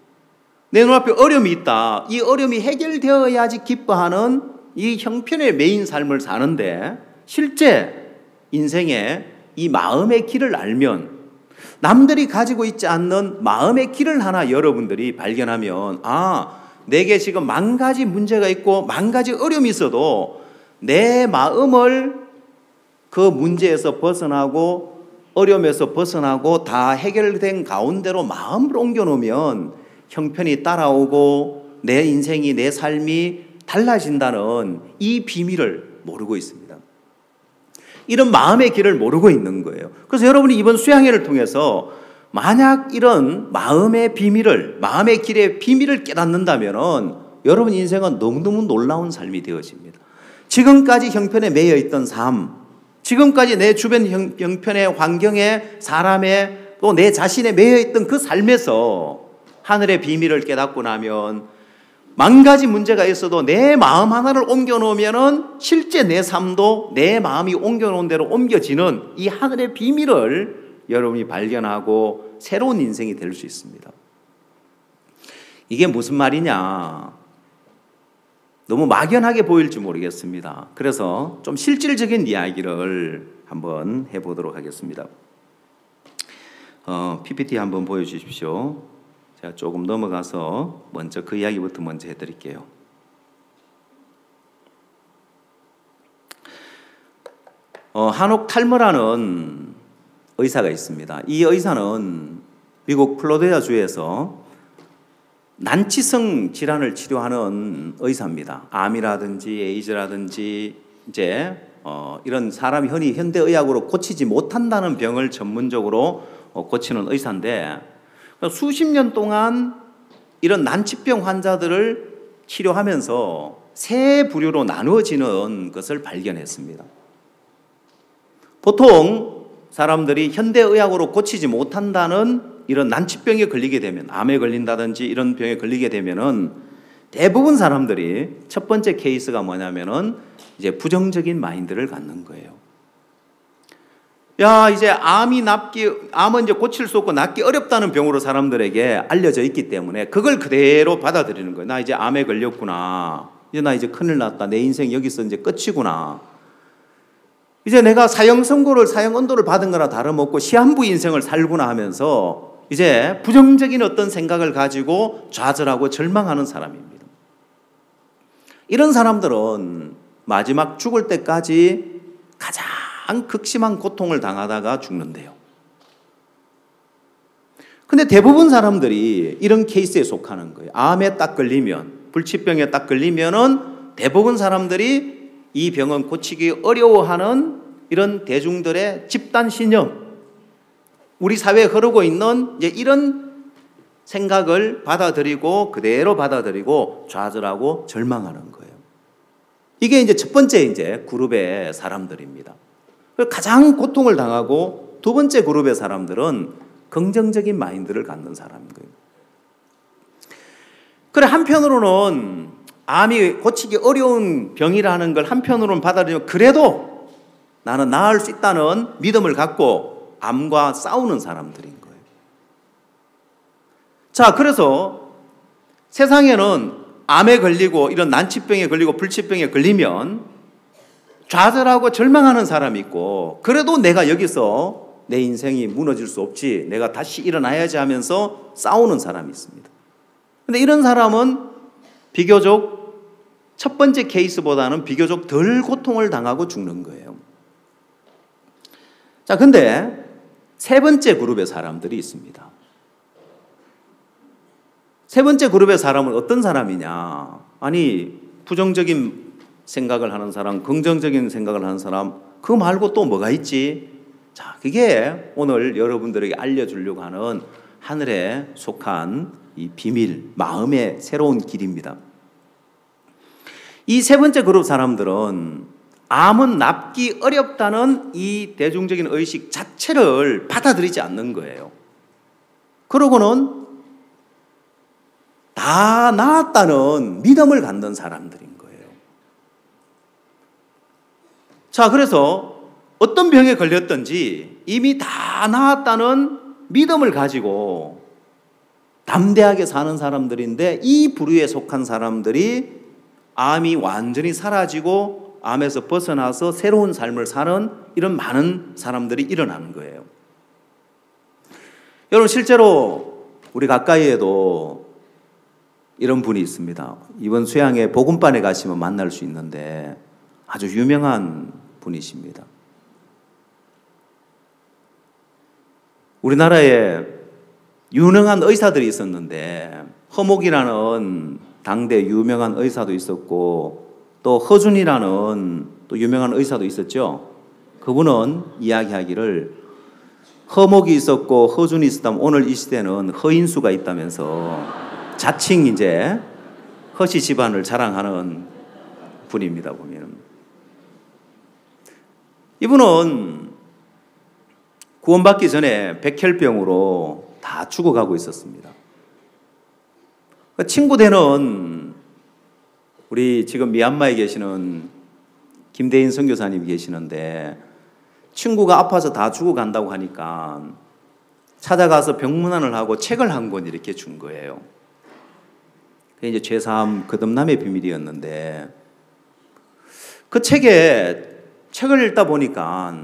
내 눈앞에 어려움이 있다. 이 어려움이 해결되어야지 기뻐하는 이 형편에 매인 삶을 사는데 실제 인생에 이 마음의 길을 알면 남들이 가지고 있지 않는 마음의 길을 하나 여러분들이 발견하면 내게 지금 만 가지 문제가 있고 만 가지 어려움이 있어도 내 마음을 그 문제에서 벗어나고 어려움에서 벗어나고 다 해결된 가운데로 마음을 옮겨놓으면 형편이 따라오고 내 인생이 내 삶이 달라진다는 이 비밀을 모르고 있습니다. 이런 마음의 길을 모르고 있는 거예요. 그래서 여러분이 이번 수양회를 통해서 만약 이런 마음의 비밀을, 마음의 길의 비밀을 깨닫는다면 여러분 인생은 너무너무 놀라운 삶이 되어집니다. 지금까지 형편에 매여 있던 삶, 지금까지 내 주변 형편의 환경에 사람에 또 내 자신에 매여 있던 그 삶에서 하늘의 비밀을 깨닫고 나면 만 가지 문제가 있어도 내 마음 하나를 옮겨놓으면은 실제 내 삶도 내 마음이 옮겨놓은 대로 옮겨지는 이 하늘의 비밀을 여러분이 발견하고 새로운 인생이 될 수 있습니다. 이게 무슨 말이냐? 너무 막연하게 보일지 모르겠습니다. 그래서 좀 실질적인 이야기를 한번 해보도록 하겠습니다. PPT 한번 보여주십시오. 제가 조금 넘어가서 먼저 그 이야기부터 먼저 해드릴게요. 한옥 탈머라는 의사가 있습니다. 이 의사는 미국 플로리다 주에서 난치성 질환을 치료하는 의사입니다. 암이라든지 에이즈라든지 이제 이런 사람이 흔히 현대의학으로 고치지 못한다는 병을 전문적으로 고치는 의사인데 수십 년 동안 이런 난치병 환자들을 치료하면서 세 부류로 나누어지는 것을 발견했습니다. 보통 사람들이 현대의학으로 고치지 못한다는 이런 난치병에 걸리게 되면, 암에 걸린다든지 이런 병에 걸리게 되면은 대부분 사람들이 첫 번째 케이스가 뭐냐면은 이제 부정적인 마인드를 갖는 거예요. 야, 이제 암은 이제 고칠 수 없고 낫기 어렵다는 병으로 사람들에게 알려져 있기 때문에 그걸 그대로 받아들이는 거예요. 나 이제 암에 걸렸구나. 이제 나 이제 큰일 났다. 내 인생 여기서 이제 끝이구나. 이제 내가 사형 선고를, 사형 언도를 받은 거나 다름없고 시한부 인생을 살구나 하면서 이제 부정적인 어떤 생각을 가지고 좌절하고 절망하는 사람입니다. 이런 사람들은 마지막 죽을 때까지 가장 극심한 고통을 당하다가 죽는데요. 근데 대부분 사람들이 이런 케이스에 속하는 거예요. 암에 딱 걸리면, 불치병에 딱 걸리면은 대부분 사람들이 이 병은 고치기 어려워하는 이런 대중들의 집단 신념, 우리 사회에 흐르고 있는 이제 이런 생각을 받아들이고 그대로 받아들이고 좌절하고 절망하는 거예요. 이게 이제 첫 번째 이제 그룹의 사람들입니다. 가장 고통을 당하고 두 번째 그룹의 사람들은 긍정적인 마인드를 갖는 사람인 거예요. 그래, 한편으로는 암이 고치기 어려운 병이라는 걸 한편으로는 받아들이면 그래도 나는 나을 수 있다는 믿음을 갖고 암과 싸우는 사람들인 거예요. 자, 그래서 세상에는 암에 걸리고 이런 난치병에 걸리고 불치병에 걸리면 좌절하고 절망하는 사람이 있고, 그래도 내가 여기서 내 인생이 무너질 수 없지, 내가 다시 일어나야지 하면서 싸우는 사람이 있습니다. 근데 이런 사람은 비교적 첫 번째 케이스보다는 비교적 덜 고통을 당하고 죽는 거예요. 자, 근데 세 번째 그룹의 사람들이 있습니다. 세 번째 그룹의 사람은 어떤 사람이냐? 아니, 부정적인 생각을 하는 사람, 긍정적인 생각을 하는 사람, 그거 말고 또 뭐가 있지? 자, 그게 오늘 여러분들에게 알려주려고 하는 하늘에 속한 이 비밀, 마음의 새로운 길입니다. 이 세 번째 그룹 사람들은 암은 낫기 어렵다는 이 대중적인 의식 자체를 받아들이지 않는 거예요. 그러고는 다 나았다는 믿음을 갖는 사람들인 거예요. 자, 그래서 어떤 병에 걸렸든지 이미 다 나았다는 믿음을 가지고 담대하게 사는 사람들인데, 이 부류에 속한 사람들이 암이 완전히 사라지고 암에서 벗어나서 새로운 삶을 사는 이런 많은 사람들이 일어나는 거예요. 여러분, 실제로 우리 가까이에도 이런 분이 있습니다. 이번 수양회 복음반에 가시면 만날 수 있는데 아주 유명한 분이십니다. 우리나라에 유능한 의사들이 있었는데 허목이라는 당대 유명한 의사도 있었고 또 허준이라는 또 유명한 의사도 있었죠. 그분은 이야기하기를 허목이 있었고 허준이 있었다면 오늘 이 시대는 허인수가 있다면서 자칭 이제 허씨 집안을 자랑하는 분입니다. 보면 이분은 구원받기 전에 백혈병으로 다 죽어가고 있었습니다. 친구 되는 우리 지금 미얀마에 계시는 김대인 선교사님이 계시는데 친구가 아파서 다 죽어간다고 하니까 찾아가서 병문안을 하고 책을 한 권 이렇게 준 거예요. 그게 이제 죄사함 거듭남의 비밀이었는데 그 책을 읽다 보니까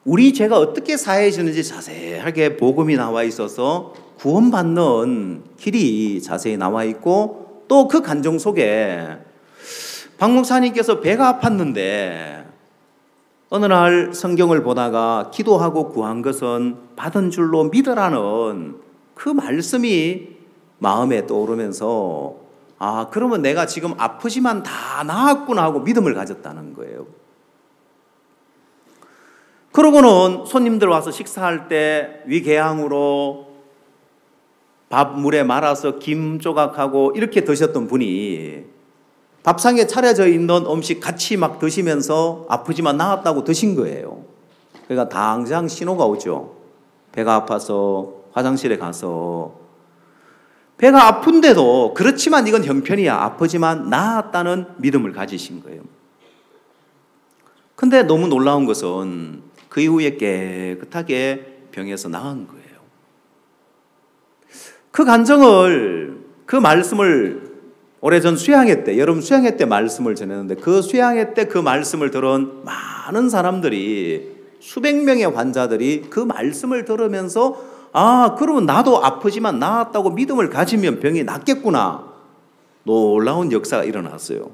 우리 죄가 어떻게 사해지는지 자세하게 복음이 나와 있어서 구원받는 길이 자세히 나와 있고 또 그 간정 속에 박 목사님께서 배가 아팠는데 어느 날 성경을 보다가 기도하고 구한 것은 받은 줄로 믿으라는 그 말씀이 마음에 떠오르면서 아, 그러면 내가 지금 아프지만 다 나았구나 하고 믿음을 가졌다는 거예요. 그러고는 손님들 와서 식사할 때 위궤양으로 밥 물에 말아서 김 조각하고 이렇게 드셨던 분이 밥상에 차려져 있는 음식 같이 막 드시면서 아프지만 나았다고 드신 거예요. 그러니까 당장 신호가 오죠. 배가 아파서 화장실에 가서 배가 아픈데도 그렇지만 이건 형편이야. 아프지만 나았다는 믿음을 가지신 거예요. 근데 너무 놀라운 것은 그 이후에 깨끗하게 병에서 나은 거예요. 그 간정을, 그 말씀을 오래전 수양회 때, 여름 수양회 때 말씀을 전했는데 그 수양회 때 그 말씀을 들은 많은 사람들이 수백 명의 환자들이 그 말씀을 들으면서 아, 그러면 나도 아프지만 나았다고 믿음을 가지면 병이 낫겠구나. 놀라운 역사가 일어났어요.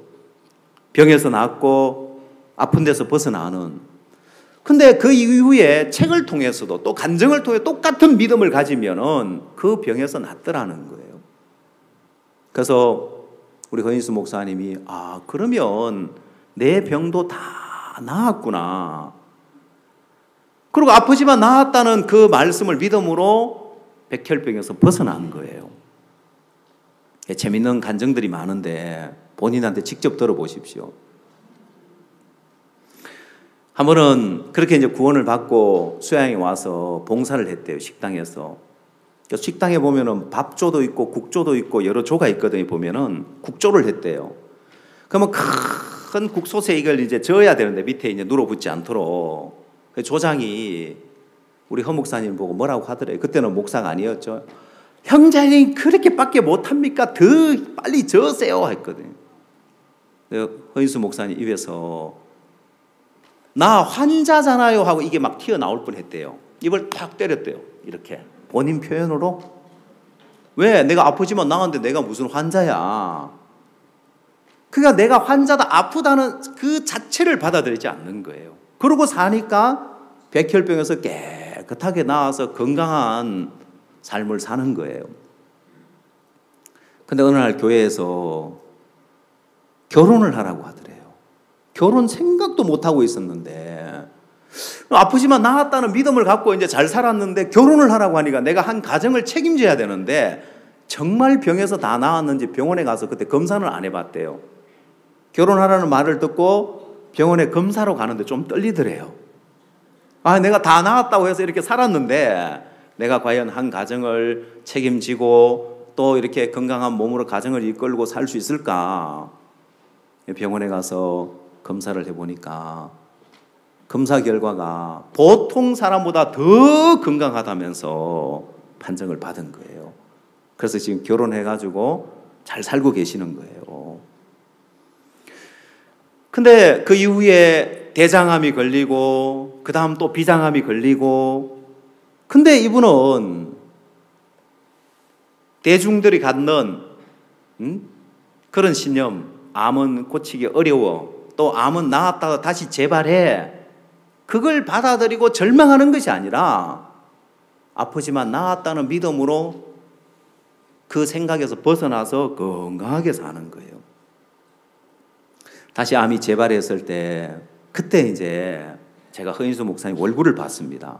병에서 낫고 아픈 데서 벗어나는. 근데 그 이후에 책을 통해서도 또 간증을 통해 똑같은 믿음을 가지면은 그 병에서 낫더라는 거예요. 그래서 우리 허인수 목사님이 아, 그러면 내 병도 다 나았구나. 그리고 아프지만 나았다는 그 말씀을 믿음으로 백혈병에서 벗어난 거예요. 재밌는 간증들이 많은데 본인한테 직접 들어보십시오. 한 번은 그렇게 이제 구원을 받고 수양에 와서 봉사를 했대요. 식당에서. 식당에 보면은 밥조도 있고 국조도 있고 여러 조가 있거든요. 보면은 국조를 했대요. 그러면 큰 국솥에 이걸 이제 저어야 되는데 밑에 이제 눌어붙지 않도록 그 조장이 우리 허 목사님 보고 뭐라고 하더래요. 그때는 목사가 아니었죠. 형제님 그렇게밖에 못합니까? 더 빨리 저으세요 했거든요. 허인수 목사님 입에서 나 환자잖아요 하고 이게 막 튀어나올 뻔했대요. 입을 탁 때렸대요. 이렇게 본인 표현으로. 왜? 내가 아프지만 나았는데 내가 무슨 환자야. 그러니까 내가 환자다 아프다는 그 자체를 받아들이지 않는 거예요. 그러고 사니까 백혈병에서 깨끗하게 나아서 건강한 삶을 사는 거예요. 근데 어느 날 교회에서 결혼을 하라고 하더래요. 결혼 생각도 못하고 있었는데 아프지만 나았다는 믿음을 갖고 이제 잘 살았는데 결혼을 하라고 하니까 내가 한 가정을 책임져야 되는데 정말 병에서 다 나았는지 병원에 가서 그때 검사는 안 해봤대요. 결혼하라는 말을 듣고 병원에 검사로 가는데 좀 떨리더래요. 아, 내가 다 나았다고 해서 이렇게 살았는데 내가 과연 한 가정을 책임지고 또 이렇게 건강한 몸으로 가정을 이끌고 살 수 있을까? 병원에 가서 검사를 해보니까 검사 결과가 보통 사람보다 더 건강하다면서 판정을 받은 거예요. 그래서 지금 결혼해가지고 잘 살고 계시는 거예요. 근데 그 이후에 대장암이 걸리고 그 다음 또 비장암이 걸리고 근데 이분은 대중들이 갖는 그런 신념 암은 고치기 어려워 또 암은 나았다가 다시 재발해 그걸 받아들이고 절망하는 것이 아니라 아프지만 나았다는 믿음으로 그 생각에서 벗어나서 건강하게 사는 거예요. 다시 암이 재발했을 때 그때 이제 제가 허인수 목사님 얼굴을 봤습니다.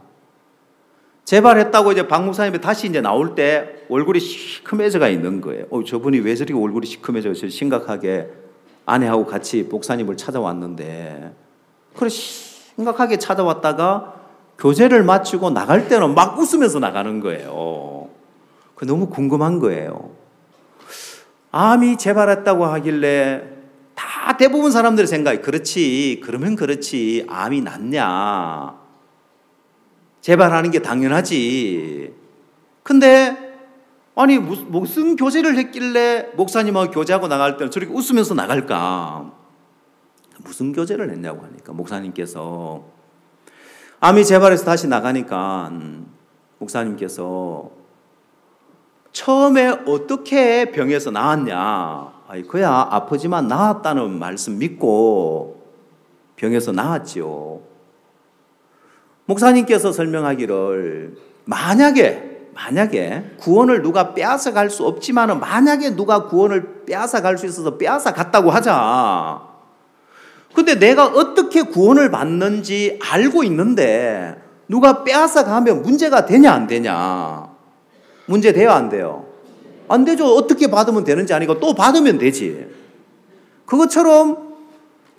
재발했다고 이제 박 목사님이 다시 이제 나올 때 얼굴이 시커매져가 있는 거예요. 저분이 왜 저렇게 얼굴이 시커매져 심각하게 아내하고 같이 목사님을 찾아왔는데 그래 심각하게 찾아왔다가 교제를 마치고 나갈 때는 막 웃으면서 나가는 거예요. 그 너무 궁금한 거예요. 암이 재발했다고 하길래 다 대부분 사람들의 생각이 그렇지, 그러면 그렇지, 암이 낫냐, 재발하는 게 당연하지. 근데 아니 무슨 교제를 했길래 목사님하고 교제하고 나갈 때는 저렇게 웃으면서 나갈까? 무슨 교제를 했냐고 하니까 목사님께서 암이 재발해서 다시 나가니까 목사님께서 처음에 어떻게 병에서 나았냐? 아이, 그야 아프지만 나았다는 말씀 믿고 병에서 나았지요. 목사님께서 설명하기를 만약에 구원을 누가 빼앗아 갈 수 없지만은 만약에 누가 구원을 빼앗아 갈 수 있어서 빼앗아 갔다고 하자. 근데 내가 어떻게 구원을 받는지 알고 있는데 누가 빼앗아 가면 문제가 되냐 안 되냐? 문제 돼요 안 돼요? 안 되죠. 어떻게 받으면 되는지 아니고 또 받으면 되지. 그것처럼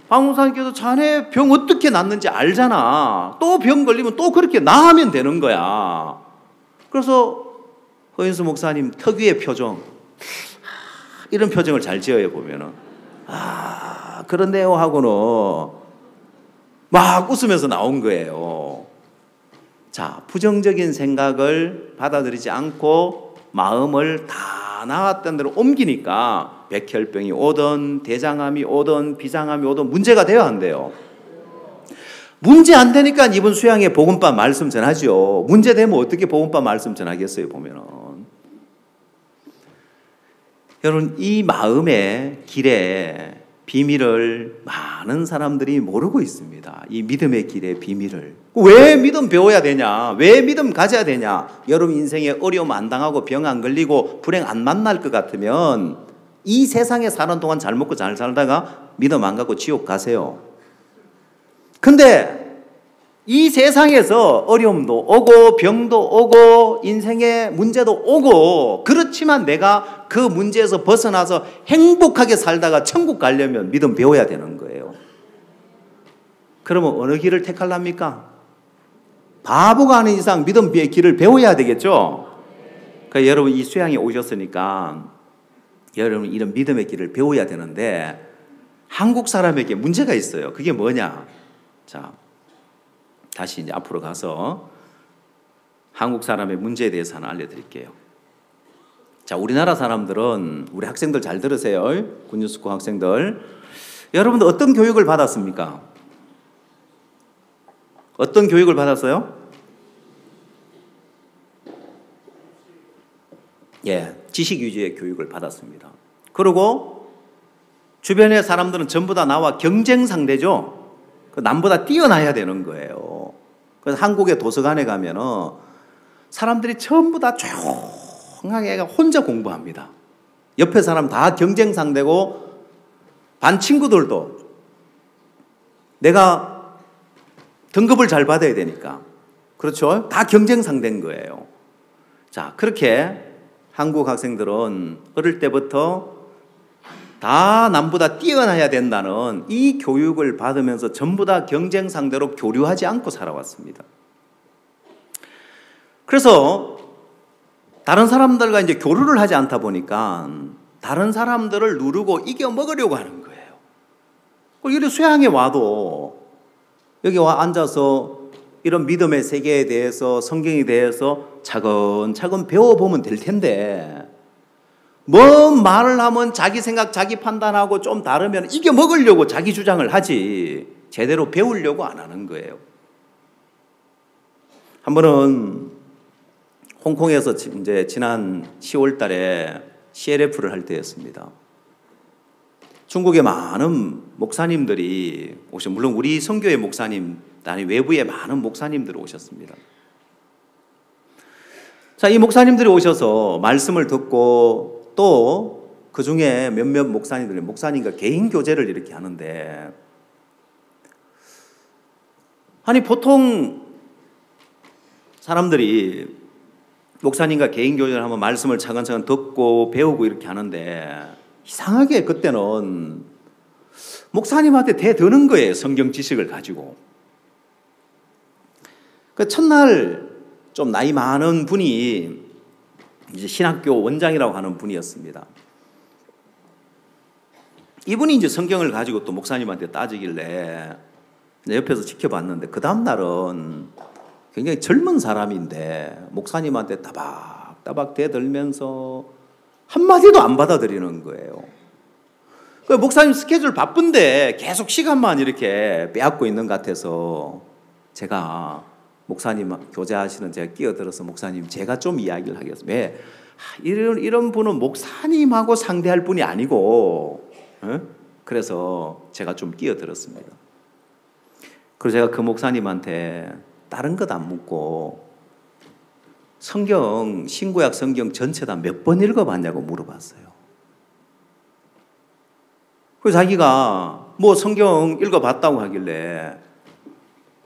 박 목사님께서 자네 병 어떻게 낫는지 알잖아. 또 병 걸리면 또 그렇게 나으면 되는 거야. 그래서 허인수 목사님 특유의 표정, 이런 표정을 잘 지어요 보면은. 그런데요 하고는 막 웃으면서 나온 거예요. 자, 부정적인 생각을 받아들이지 않고 마음을 다 나왔던 대로 옮기니까 백혈병이 오든 대장암이 오든 비장암이 오든 문제가 돼요 안 돼요? 문제 안 되니까 이번 수양회 복음밥 말씀 전하죠. 문제 되면 어떻게 복음밥 말씀 전하겠어요 보면은. 여러분, 이 마음의 길에 비밀을 많은 사람들이 모르고 있습니다. 이 믿음의 길의 비밀을. 왜 믿음 배워야 되냐? 왜 믿음 가져야 되냐? 여러분 인생에 어려움 안 당하고 병 안 걸리고 불행 안 만날 것 같으면 이 세상에 사는 동안 잘 먹고 잘 살다가 믿음 안 갖고 지옥 가세요. 근데 이 세상에서 어려움도 오고 병도 오고 인생의 문제도 오고, 그렇지만 내가 그 문제에서 벗어나서 행복하게 살다가 천국 가려면 믿음 배워야 되는 거예요. 그러면 어느 길을 택할랍니까? 바보가 아닌 이상 믿음의 길을 배워야 되겠죠. 그러니까 여러분 이 수양에 오셨으니까 여러분 이런 믿음의 길을 배워야 되는데 한국 사람에게 문제가 있어요. 그게 뭐냐? 자, 다시 이제 앞으로 가서 한국 사람의 문제에 대해서 하나 알려드릴게요. 자, 우리나라 사람들은, 우리 학생들 잘 들으세요. 군유스쿨 학생들. 여러분들 어떤 교육을 받았습니까? 어떤 교육을 받았어요? 예, 지식 위주의 교육을 받았습니다. 그리고 주변의 사람들은 전부 다 나와 경쟁 상대죠. 남보다 뛰어나야 되는 거예요. 그래서 한국의 도서관에 가면은 사람들이 전부 다 조용하게 혼자 공부합니다. 옆에 사람 다 경쟁 상대고, 반 친구들도 내가 등급을 잘 받아야 되니까, 그렇죠? 다 경쟁 상대인 거예요. 자, 그렇게 한국 학생들은 어릴 때부터 다 남보다 뛰어나야 된다는 이 교육을 받으면서 전부 다 경쟁 상대로 교류하지 않고 살아왔습니다. 그래서 다른 사람들과 이제 교류를 하지 않다 보니까 다른 사람들을 누르고 이겨 먹으려고 하는 거예요. 이렇게 수양에 와도 여기 와 앉아서 이런 믿음의 세계에 대해서, 성경에 대해서 차근차근 배워보면 될 텐데, 뭔 말을 하면 자기 생각, 자기 판단하고 좀 다르면 이겨 먹으려고 자기 주장을 하지 제대로 배우려고 안 하는 거예요. 한 번은 홍콩에서 이제 지난 10월 달에 CLF를 할 때였습니다. 중국의 많은 목사님들이 오셨, 물론 우리 선교의 목사님, 아니 외부의 많은 목사님들이 오셨습니다. 자, 이 목사님들이 오셔서 말씀을 듣고 또 그 중에 몇몇 목사님들이 목사님과 개인 교제를 이렇게 하는데, 아니 보통 사람들이 목사님과 개인 교제를 하면 말씀을 차근차근 듣고 배우고 이렇게 하는데, 이상하게 그때는 목사님한테 대드는 거예요. 성경 지식을 가지고. 그 첫날 좀 나이 많은 분이 이제 신학교 원장이라고 하는 분이었습니다. 이분이 이제 성경을 가지고 또 목사님한테 따지길래 옆에서 지켜봤는데 그 다음 날은 굉장히 젊은 사람인데 목사님한테 따박따박 대들면서 한마디도 안 받아들이는 거예요. 그 목사님 스케줄 바쁜데 계속 시간만 이렇게 빼앗고 있는 것 같아서 제가 목사님 교제하시는 제가 끼어들어서 목사님 제가 좀 이야기를 하겠습니다. 왜? 이런 분은 목사님하고 상대할 분이 아니고 그래서 제가 좀 끼어들었습니다. 그래서 제가 그 목사님한테 다른 것 안 묻고 성경, 신구약 성경 전체 다 몇 번 읽어봤냐고 물어봤어요. 그래서 자기가 뭐 성경 읽어봤다고 하길래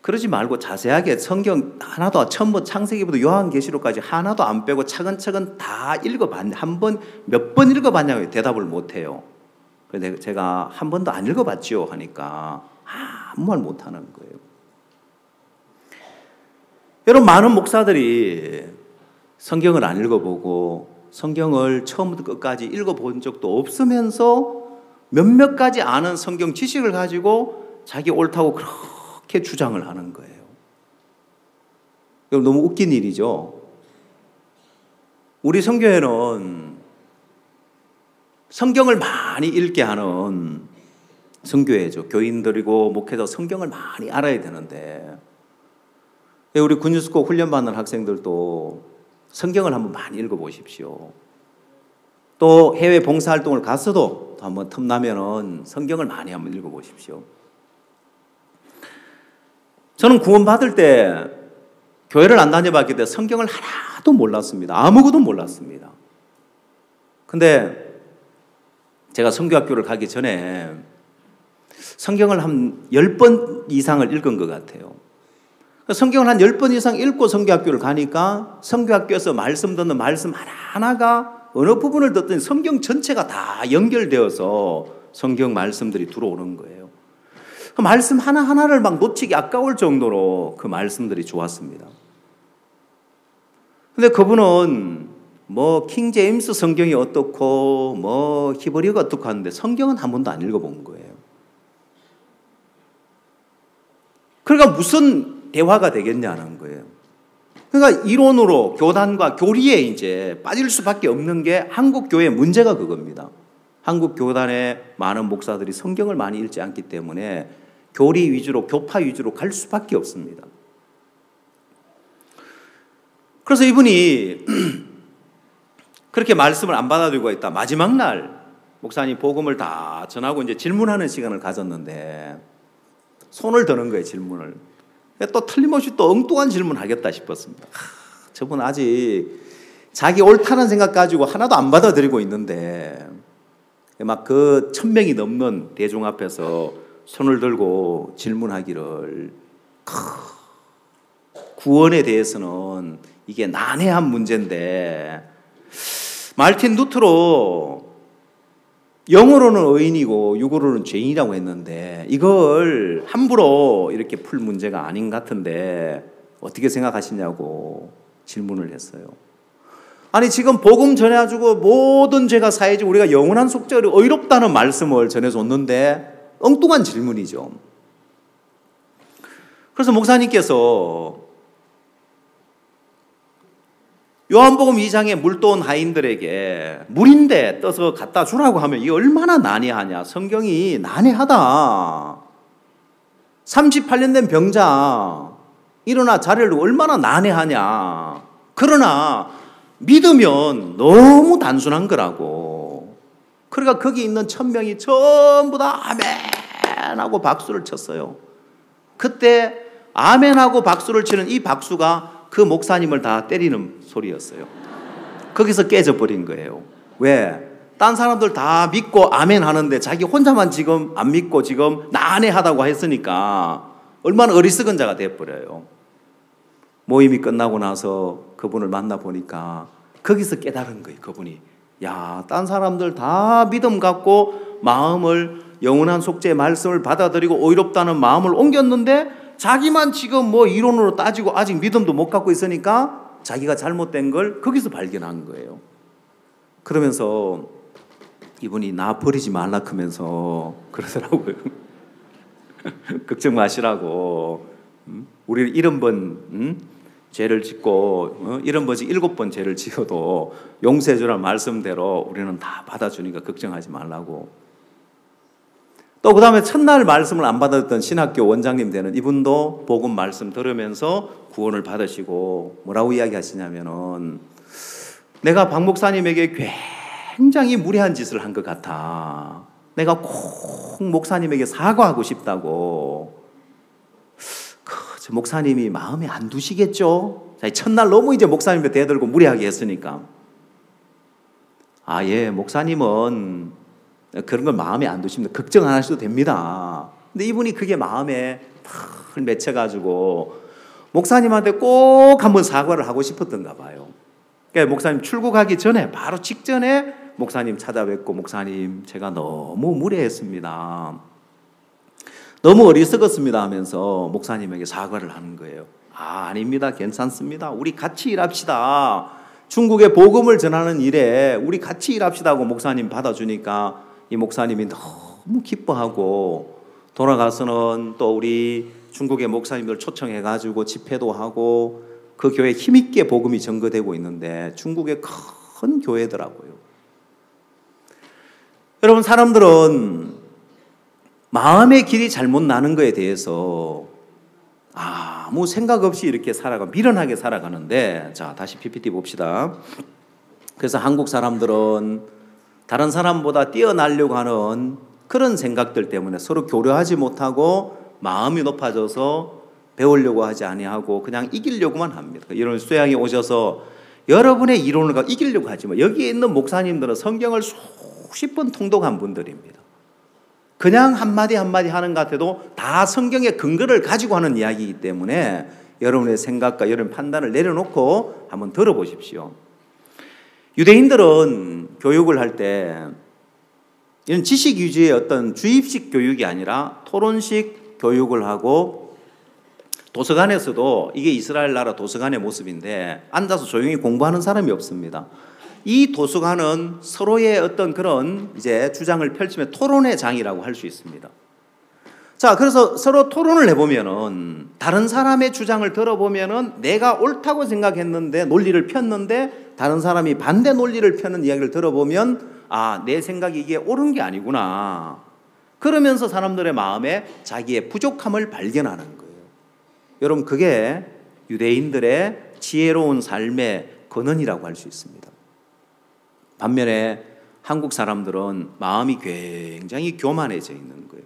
그러지 말고 자세하게 성경 하나도 처음부터 창세기부터 요한계시록까지 하나도 안 빼고 차근차근 다 읽어봤냐, 몇 번 읽어봤냐고 대답을 못해요. 그래서 제가 한 번도 안 읽어봤죠 하니까 아무 말 못하는 거예요. 여러분, 많은 목사들이 성경을 안 읽어보고 성경을 처음부터 끝까지 읽어본 적도 없으면서 몇몇 가지 아는 성경 지식을 가지고 자기 옳다고 그렇게 주장을 하는 거예요. 너무 웃긴 일이죠. 우리 성교회는 성경을 많이 읽게 하는 성교회죠. 교인들이고 목회자 성경을 많이 알아야 되는데 우리 군유스코 훈련받는 학생들도 성경을 한번 많이 읽어보십시오. 또 해외 봉사활동을 갔어도 한번 틈나면은 성경을 많이 한번 읽어보십시오. 저는 구원받을 때 교회를 안 다녀봤기 때문에 성경을 하나도 몰랐습니다. 아무것도 몰랐습니다. 근데 제가 성교학교를 가기 전에 성경을 한 10번 이상을 읽은 것 같아요. 성경을 한 10번 이상 읽고 성교학교를 가니까 성교학교에서 말씀 듣는 말씀 하나하나가 어느 부분을 듣더니 성경 전체가 다 연결되어서 성경 말씀들이 들어오는 거예요. 그 말씀 하나하나를 막 놓치기 아까울 정도로 그 말씀들이 좋았습니다. 근데 그분은 뭐 킹제임스 성경이 어떻고 뭐 히브리어가 어떻고 하는데 성경은 한 번도 안 읽어본 거예요. 그러니까 무슨 대화가 되겠냐는 거예요. 그러니까 이론으로 교단과 교리에 이제 빠질 수밖에 없는 게 한국 교회의 문제가 그겁니다. 한국 교단의 많은 목사들이 성경을 많이 읽지 않기 때문에 교리 위주로, 교파 위주로 갈 수밖에 없습니다. 그래서 이분이 그렇게 말씀을 안 받아들이고 있다. 마지막 날 목사님 복음을 다 전하고 이제 질문하는 시간을 가졌는데 손을 드는 거예요, 질문을. 또 틀림없이 또 엉뚱한 질문 하겠다 싶었습니다. 저분 아직 자기 옳다는 생각 가지고 하나도 안 받아들이고 있는데 막 그 1000명이 넘는 대중 앞에서 손을 들고 질문하기를 구원에 대해서는 이게 난해한 문제인데 말틴 루터로 영어로는 의인이고 육어로는 죄인이라고 했는데 이걸 함부로 이렇게 풀 문제가 아닌 것 같은데 어떻게 생각하시냐고 질문을 했어요. 아니 지금 복음 전해가지고 모든 죄가 사해지고 우리가 영원한 속죄를 의롭다는 말씀을 전해줬는데 엉뚱한 질문이죠. 그래서 목사님께서 요한복음 2장에 물도온 하인들에게 물인데 떠서 갖다 주라고 하면 이게 얼마나 난해하냐. 성경이 난해하다. 38년 된 병자 일어나 자리를 두고 얼마나 난해하냐. 그러나 믿으면 너무 단순한 거라고. 그러니까 거기 있는 1000명이 전부 다 아멘하고 박수를 쳤어요. 그때 아멘하고 박수를 치는 이 박수가 그 목사님을 다 때리는 소리였어요. 거기서 깨져버린 거예요. 왜? 딴 사람들 다 믿고 아멘 하는데 자기 혼자만 지금 안 믿고 지금 난해하다고 했으니까 얼마나 어리석은 자가 돼버려요. 모임이 끝나고 나서 그분을 만나보니까 거기서 깨달은 거예요. 그분이 야, 딴 사람들 다 믿음 갖고 마음을 영원한 속죄의 말씀을 받아들이고 의롭다는 마음을 옮겼는데 자기만 지금 뭐 이론으로 따지고 아직 믿음도 못 갖고 있으니까 자기가 잘못된 걸 거기서 발견한 거예요. 그러면서 이분이 나 버리지 말라 하면서 그러더라고요. 걱정 마시라고. 우리는 70번 죄를 짓고 70번씩 7번 죄를 지어도 용서해 주라는 말씀대로 우리는 다 받아주니까 걱정하지 말라고. 또 그 다음에 첫날 말씀을 안 받았던 신학교 원장님 되는 이분도 복음 말씀 들으면서 구원을 받으시고 뭐라고 이야기하시냐면은 내가 박 목사님에게 굉장히 무례한 짓을 한 것 같아. 내가 꼭 목사님에게 사과하고 싶다고. 저 목사님이 마음에 안 두시겠죠? 첫날 너무 이제 목사님에 대들고 무례하게 했으니까. 예, 목사님은 그런 건 마음에 안 두십니다. 걱정 안 하셔도 됩니다. 근데 이분이 그게 마음에 탁 맺혀가지고 목사님한테 꼭 한번 사과를 하고 싶었던가 봐요. 그러니까 목사님 출국하기 전에 바로 직전에 목사님 찾아뵙고 목사님 제가 너무 무례했습니다. 너무 어리석었습니다 하면서 목사님에게 사과를 하는 거예요. 아닙니다. 괜찮습니다. 우리 같이 일합시다. 중국에 복음을 전하는 일에 우리 같이 일합시다 하고 목사님 받아주니까 이 목사님이 너무 기뻐하고 돌아가서는 또 우리 중국의 목사님들 초청해가지고 집회도 하고 그 교회에 힘있게 복음이 전거되고 있는데 중국의 큰 교회더라고요. 여러분, 사람들은 마음의 길이 잘못 나는 거에 대해서 아무 생각 없이 이렇게 미련하게 살아가는데, 자, 다시 PPT 봅시다. 그래서 한국 사람들은 다른 사람보다 뛰어나려고 하는 그런 생각들 때문에 서로 교류하지 못하고 마음이 높아져서 배우려고 하지 아니하고 그냥 이기려고만 합니다. 이런 수양에 오셔서 여러분의 이론을 이기려고 하지 마. 여기에 있는 목사님들은 성경을 수십 번 통독한 분들입니다. 그냥 한마디 한마디 하는 것 같아도 다 성경의 근거를 가지고 하는 이야기이기 때문에 여러분의 생각과 여러분의 판단을 내려놓고 한번 들어보십시오. 유대인들은 교육을 할 때 이런 지식 위주의 어떤 주입식 교육이 아니라 토론식 교육을 하고, 도서관에서도 이게 이스라엘 나라 도서관의 모습인데 앉아서 조용히 공부하는 사람이 없습니다. 이 도서관은 서로의 어떤 그런 이제 주장을 펼치면 토론의 장이라고 할 수 있습니다. 자, 그래서 서로 토론을 해보면은 다른 사람의 주장을 들어보면은 내가 옳다고 생각했는데 논리를 폈는데 다른 사람이 반대 논리를 펴는 이야기를 들어보면 내 생각이 이게 옳은 게 아니구나. 그러면서 사람들의 마음에 자기의 부족함을 발견하는 거예요. 여러분, 그게 유대인들의 지혜로운 삶의 근원이라고 할 수 있습니다. 반면에 한국 사람들은 마음이 굉장히 교만해져 있는 거예요.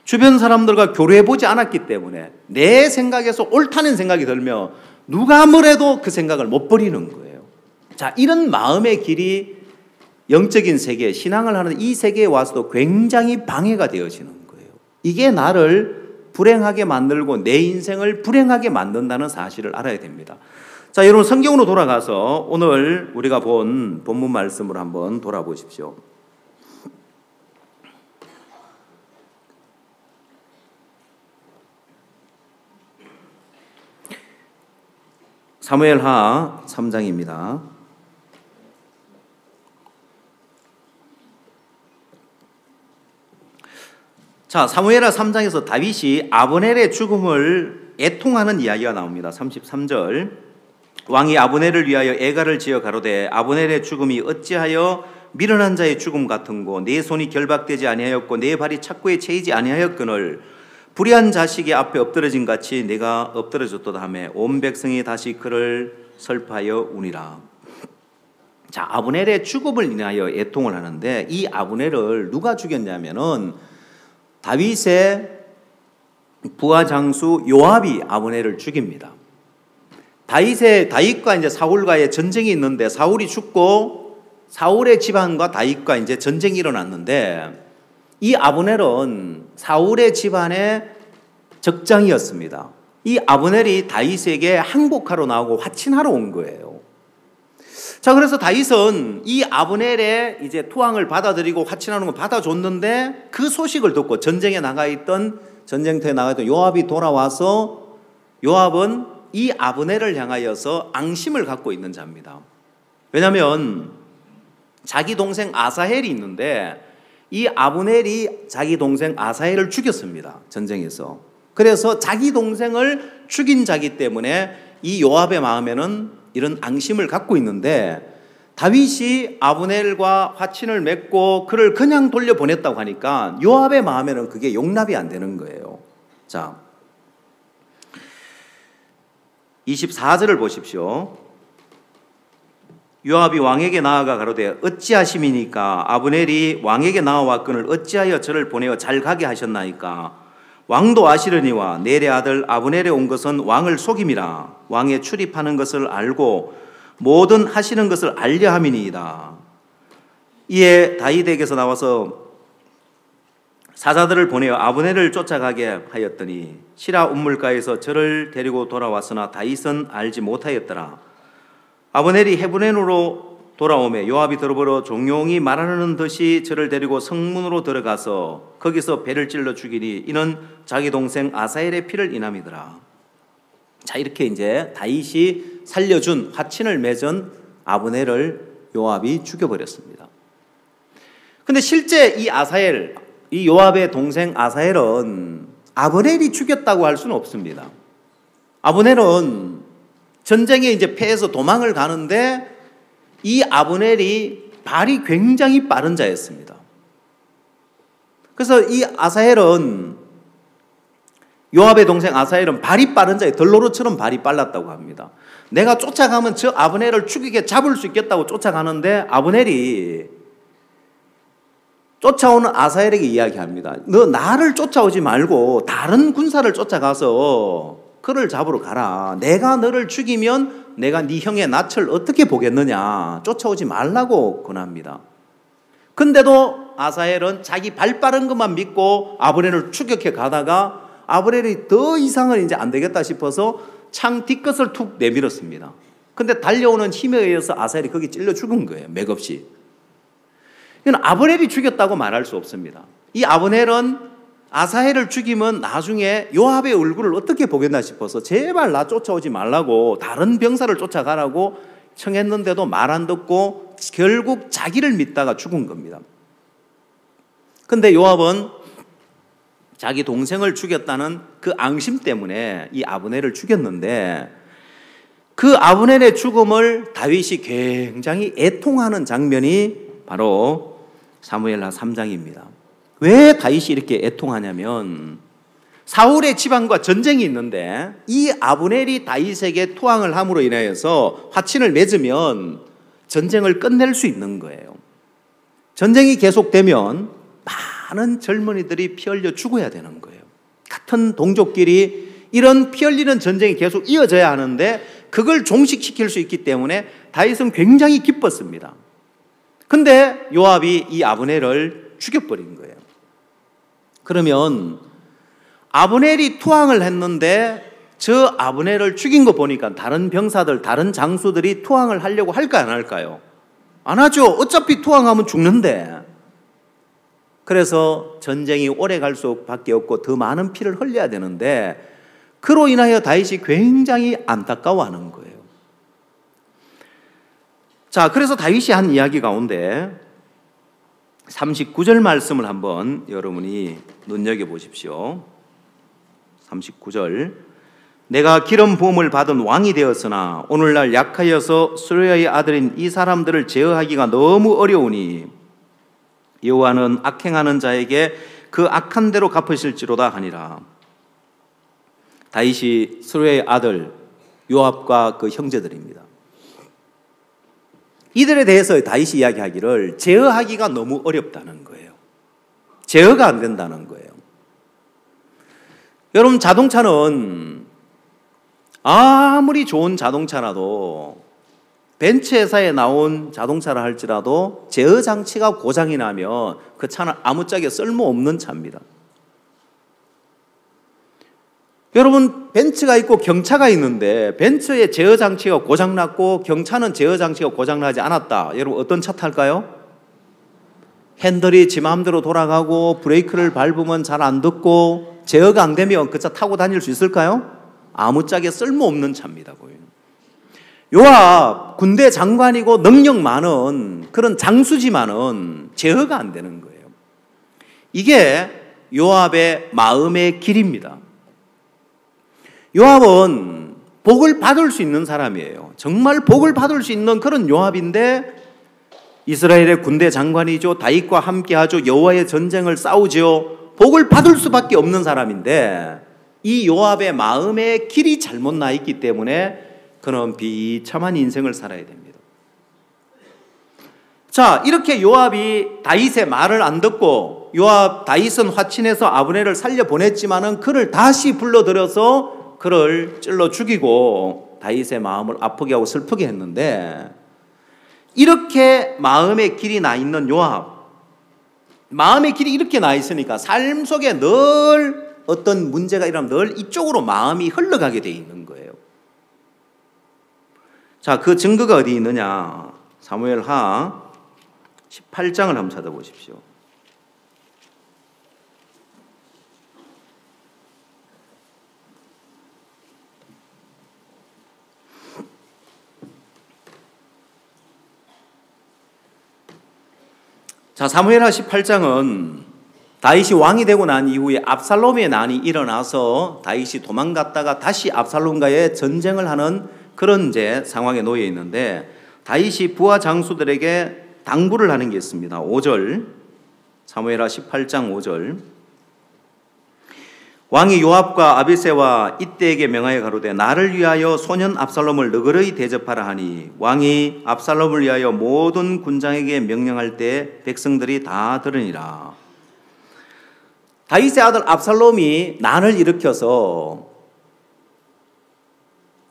주변 사람들과 교류해보지 않았기 때문에 내 생각에서 옳다는 생각이 들면 누가 뭐래도 그 생각을 못 버리는 거예요. 자, 이런 마음의 길이 영적인 세계, 신앙을 하는 이 세계에 와서도 굉장히 방해가 되어지는 거예요. 이게 나를 불행하게 만들고 내 인생을 불행하게 만든다는 사실을 알아야 됩니다. 자, 여러분, 성경으로 돌아가서 오늘 우리가 본 본문 말씀을 한번 돌아보십시오. 사무엘하 3장입니다. 자, 사무엘하 3장에서 다윗이 아브넬의 죽음을 애통하는 이야기가 나옵니다. 33절. 왕이 아브넬을 위하여 애가를 지어 가로되 아브넬의 죽음이 어찌하여 미련한 자의 죽음 같은고 내 손이 결박되지 아니하였고 내 발이 착고에 채이지 아니하였거늘 불의한 자식의 앞에 엎드러진 같이 내가 엎드러졌도다 하며 온 백성이 다시 그를 설파하여 우니라. 자, 아브넬의 죽음을 인하여 애통을 하는데 이 아브넬을 누가 죽였냐면은 다윗의 부하 장수 요압이 아브넬을 죽입니다. 다윗과 이제 사울과의 전쟁이 있는데 사울이 죽고 사울의 집안과 다윗과 이제 전쟁이 일어났는데 이 아브넬은 사울의 집안의 적장이었습니다. 이 아브넬이 다윗에게 항복하러 나오고 화친하러 온 거예요. 자, 그래서 다윗은 이 아브넬의 이제 투항을 받아들이고 화친하는 걸 받아줬는데 그 소식을 듣고 전쟁터에 나가 있던 요압이 돌아와서 요압은 이 아브넬을 향하여서 앙심을 갖고 있는 자입니다. 왜냐하면 자기 동생 아사헬이 있는데 이 아브넬이 자기 동생 아사헬을 죽였습니다. 전쟁에서. 그래서 자기 동생을 죽인 자기 때문에 이 요압의 마음에는 이런 앙심을 갖고 있는데 다윗이 아브넬과 화친을 맺고 그를 그냥 돌려보냈다고 하니까 요압의 마음에는 그게 용납이 안 되는 거예요. 자, 24절을 보십시오. 요압이 왕에게 나아가 가로되 어찌하심이니까 아브넬이 왕에게 나아왔거늘 어찌하여 저를 보내어 잘 가게 하셨나이까. 왕도 아시려니와 넬의 아들 아브넬에 온 것은 왕을 속임이라. 왕의 출입하는 것을 알고 모든 하시는 것을 알려 함이니이다. 이에 다윗에게서 나와서 사자들을 보내어 아브넬을 쫓아가게 하였더니 시라 운물가에서 저를 데리고 돌아왔으나 다윗은 알지 못하였더라. 아브넬이 헤브론으로 돌아오매 요압이 들어보러 종용이 말하는 듯이 저를 데리고 성문으로 들어가서 거기서 배를 찔러 죽이니 이는 자기 동생 아사헬의 피를 인함이더라. 자, 이렇게 이제 다윗이 살려준 화친을 맺은 아브넬을 요압이 죽여버렸습니다. 근데 실제 이 아사헬, 이 요압의 동생 아사헬은 아브넬이 죽였다고 할 수는 없습니다. 아브넬은 전쟁에 이제 패해서 도망을 가는데 이 아브넬이 발이 굉장히 빠른 자였습니다. 그래서 이 아사헬은 요압의 동생 아사헬은 발이 빠른 자예요. 들로르처럼 발이 빨랐다고 합니다. 내가 쫓아가면 저 아브넬을 죽이게 잡을 수 있겠다고 쫓아가는데 아브넬이 쫓아오는 아사헬에게 이야기합니다. 너 나를 쫓아오지 말고 다른 군사를 쫓아가서 그를 잡으러 가라. 내가 너를 죽이면 내가 네 형의 낯을 어떻게 보겠느냐. 쫓아오지 말라고 권합니다. 근데도 아사헬은 자기 발 빠른 것만 믿고 아브넬을 추격해 가다가 아브넬이 더 이상은 이제 안 되겠다 싶어서 창 뒷것을 툭 내밀었습니다. 근데 달려오는 힘에 의해서 아사헬이 거기 찔려 죽은 거예요. 맥없이. 이건 아브넬이 죽였다고 말할 수 없습니다. 이 아브넬은 아사헬을 죽이면 나중에 요압의 얼굴을 어떻게 보겠나 싶어서 제발 나 쫓아오지 말라고 다른 병사를 쫓아가라고 청했는데도 말 안 듣고 결국 자기를 믿다가 죽은 겁니다. 근데 요압은 자기 동생을 죽였다는 그 앙심 때문에 이 아브넬을 죽였는데 그 아브넬의 죽음을 다윗이 굉장히 애통하는 장면이 바로 사무엘하 3장입니다. 왜 다윗이 이렇게 애통하냐면 사울의 집안과 전쟁이 있는데 이 아브넬이 다윗에게 투항을 함으로 인하여서 화친을 맺으면 전쟁을 끝낼 수 있는 거예요. 전쟁이 계속되면 많은 젊은이들이 피 흘려 죽어야 되는 거예요. 같은 동족끼리 이런 피 흘리는 전쟁이 계속 이어져야 하는데 그걸 종식시킬 수 있기 때문에 다윗은 굉장히 기뻤습니다. 근데 요압이 이 아브넬을 죽여버린 거예요. 그러면 아브넬이 투항을 했는데 저 아브넬을 죽인 거 보니까 다른 병사들, 다른 장수들이 투항을 하려고 할까 안 할까요? 안 하죠. 어차피 투항하면 죽는데. 그래서 전쟁이 오래 갈 수밖에 없고 더 많은 피를 흘려야 되는데 그로 인하여 다윗이 굉장히 안타까워하는 거예요. 자, 그래서 다윗이 한 이야기 가운데 39절 말씀을 한번 여러분이 눈여겨보십시오. 39절 내가 기름 부음을 받은 왕이 되었으나 오늘날 약하여서 수르야의 아들인 이 사람들을 제어하기가 너무 어려우니 여호와는 악행하는 자에게 그 악한 대로 갚으실지로다 하니라. 다윗이 수르야의 아들 요압과 그 형제들입니다. 이들에 대해서 다윗이 이야기하기를 제어하기가 너무 어렵다는 거예요. 제어가 안 된다는 거예요. 여러분, 자동차는 아무리 좋은 자동차라도 벤츠 회사에 나온 자동차라 할지라도 제어 장치가 고장이 나면 그 차는 아무짝에 쓸모없는 차입니다. 여러분, 벤츠가 있고 경차가 있는데 벤츠의 제어 장치가 고장났고 경차는 제어 장치가 고장나지 않았다. 여러분, 어떤 차 탈까요? 핸들이 지 마음대로 돌아가고 브레이크를 밟으면 잘 안 듣고 제어가 안 되면 그 차 타고 다닐 수 있을까요? 아무짝에 쓸모없는 차입니다. 요압 군대 장관이고 능력 많은 그런 장수지만은 제어가 안 되는 거예요. 이게 요압의 마음의 길입니다. 요압은 복을 받을 수 있는 사람이에요. 정말 복을 받을 수 있는 그런 요압인데 이스라엘의 군대 장관이죠. 다윗과 함께하죠. 여호와의 전쟁을 싸우죠. 복을 받을 수밖에 없는 사람인데 이 요압의 마음의 길이 잘못 나 있기 때문에 그는 비참한 인생을 살아야 됩니다. 자, 이렇게 요압이 다윗의 말을 안 듣고 다윗은 화친해서 아브넬을 살려보냈지만은 그를 다시 불러들여서 그를 찔러 죽이고 다윗의 마음을 아프게 하고 슬프게 했는데 이렇게 마음의 길이 나 있는 요압, 마음의 길이 이렇게 나 있으니까 삶 속에 늘 어떤 문제가 일어나면 늘 이쪽으로 마음이 흘러가게 돼 있는 거예요. 자, 그 증거가 어디 있느냐? 사무엘하 18장을 한번 찾아보십시오. 자, 사무엘하 18장은 다윗이 왕이 되고 난 이후에 압살롬의 난이 일어나서 다윗이 도망갔다가 다시 압살롬과의 전쟁을 하는 그런 이제 상황에 놓여 있는데 다윗이 부하 장수들에게 당부를 하는 게 있습니다. 5절, 사무엘하 18장 5절. 왕이 요압과 아비새와 이때에게 명하여 가로되 나를 위하여 소년 압살롬을 너그러이 대접하라 하니 왕이 압살롬을 위하여 모든 군장에게 명령할 때 백성들이 다 들으니라. 다윗의 아들 압살롬이 난을 일으켜서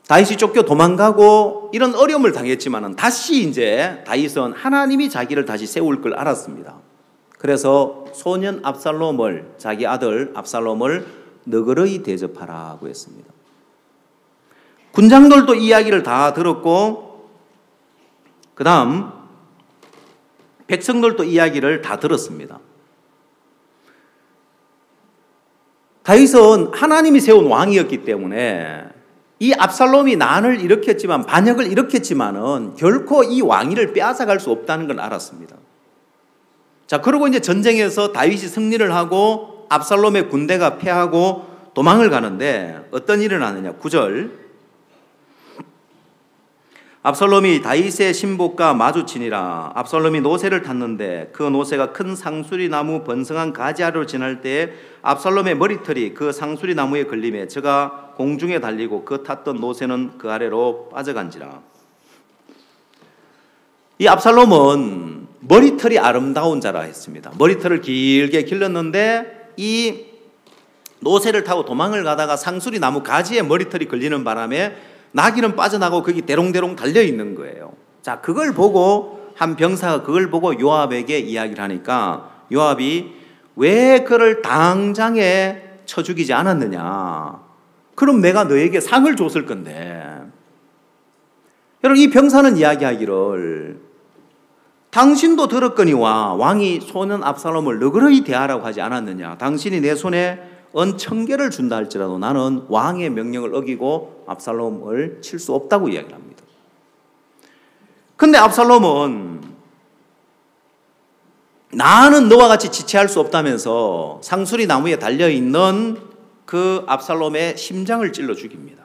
다윗이 쫓겨 도망가고 이런 어려움을 당했지만은 다시 이제 다윗은 하나님이 자기를 다시 세울 걸 알았습니다. 그래서 소년 압살롬을, 자기 아들 압살롬을 너그러이 대접하라고 했습니다. 군장들도 이야기를 다 들었고 그 다음 백성들도 이야기를 다 들었습니다. 다윗은 하나님이 세운 왕이었기 때문에 이 압살롬이 난을 일으켰지만 반역을 일으켰지만은 결코 이 왕위를 빼앗아갈 수 없다는 걸 알았습니다. 자, 그리고 이제 전쟁에서 다윗이 승리를 하고 압살롬의 군대가 패하고 도망을 가는데 어떤 일이 일어나느냐? 9절. 압살롬이 다윗의 신복과 마주치니라. 압살롬이 노새를 탔는데 그 노새가 큰 상수리 나무 번성한 가지 아래로 지날 때에 압살롬의 머리털이 그 상수리 나무에 걸림에 저가 공중에 달리고 그 탔던 노새는 그 아래로 빠져간지라. 이 압살롬은 머리털이 아름다운 자라 했습니다. 머리털을 길게 길렀는데 이 노새를 타고 도망을 가다가 상수리 나무 가지에 머리털이 걸리는 바람에 나귀는 빠져나가고 거기 대롱대롱 달려있는 거예요. 자, 그걸 보고 한 병사가 그걸 보고 요압에게 이야기를 하니까 요압이 왜 그를 당장에 쳐 죽이지 않았느냐? 그럼 내가 너에게 상을 줬을 건데. 여러분, 이 병사는 이야기하기를 당신도 들었거니와 왕이 소년 압살롬을 너그러이 대하라고 하지 않았느냐? 당신이 내 손에 은 1000개를 준다 할지라도 나는 왕의 명령을 어기고 압살롬을 칠 수 없다고 이야기를 합니다. 근데 압살롬은 나는 너와 같이 지체할 수 없다면서 상수리 나무에 달려있는 그 압살롬의 심장을 찔러 죽입니다.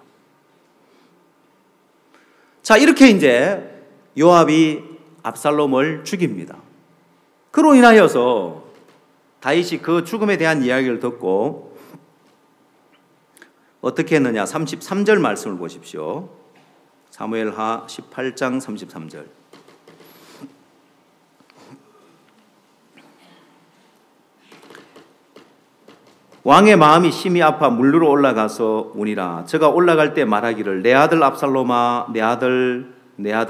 자, 이렇게 이제 요압이 압살롬을 죽입니다. 그로 인하여서 다윗이 그 죽음에 대한 이야기를 듣고 어떻게 했느냐? 33절 말씀을 보십시오. 사무엘하 18장 33절. 왕의 마음이 심히 아파 물르러 올라가서 우니라. 저가 올라갈 때 말하기를 내 아들 압살롬아, 내 아들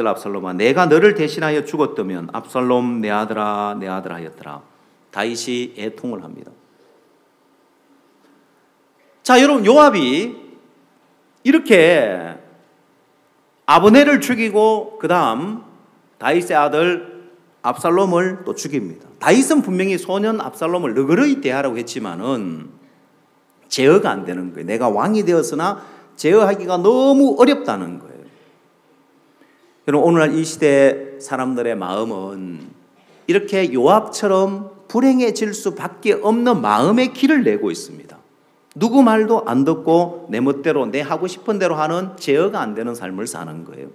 압살롬아, 내가 너를 대신하여 죽었다면 압살롬 내 아들아, 내 아들 하였더라. 다윗이 애통을 합니다. 자, 여러분, 요압이 이렇게 아브넬을 죽이고 그 다음 다윗의 아들 압살롬을 또 죽입니다. 다윗은 분명히 소년 압살롬을 너그러이 대하라고 했지만은 제어가 안 되는 거예요. 내가 왕이 되었으나 제어하기가 너무 어렵다는 거예요. 여러분, 오늘날 이 시대 사람들의 마음은 이렇게 요압처럼 불행해질 수밖에 없는 마음의 길을 내고 있습니다. 누구 말도 안 듣고 내 멋대로 내 하고 싶은 대로 하는 제어가 안 되는 삶을 사는 거예요.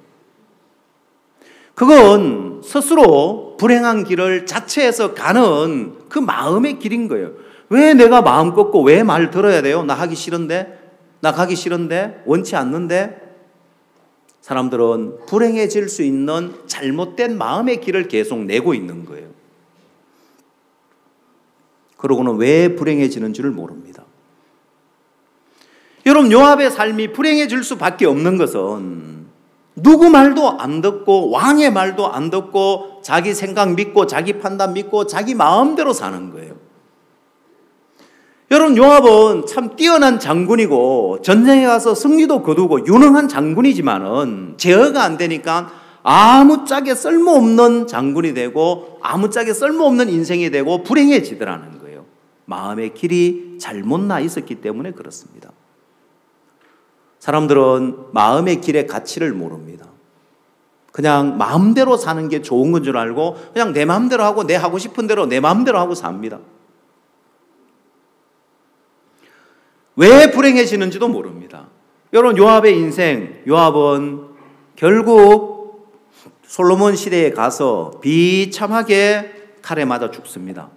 그건 스스로 불행한 길을 자체해서 가는 그 마음의 길인 거예요. 왜 내가 마음 꺾고 왜 말 들어야 돼요? 나 하기 싫은데? 나 가기 싫은데? 원치 않는데? 사람들은 불행해질 수 있는 잘못된 마음의 길을 계속 내고 있는 거예요. 그러고는 왜 불행해지는 줄을 모릅니다. 여러분, 요압의 삶이 불행해질 수밖에 없는 것은 누구 말도 안 듣고 왕의 말도 안 듣고 자기 생각 믿고 자기 판단 믿고 자기 마음대로 사는 거예요. 여러분, 요압은 참 뛰어난 장군이고 전쟁에 가서 승리도 거두고 유능한 장군이지만은 제어가 안 되니까 아무짝에 쓸모없는 장군이 되고 아무짝에 쓸모없는 인생이 되고 불행해지더라는 거예요. 마음의 길이 잘못 나 있었기 때문에 그렇습니다. 사람들은 마음의 길의 가치를 모릅니다. 그냥 마음대로 사는 게 좋은 건 줄 알고 그냥 내 마음대로 하고 내 하고 싶은 대로 내 마음대로 하고 삽니다. 왜 불행해지는지도 모릅니다. 여러분, 요압의 인생, 요압은 결국 솔로몬 시대에 가서 비참하게 칼에 맞아 죽습니다.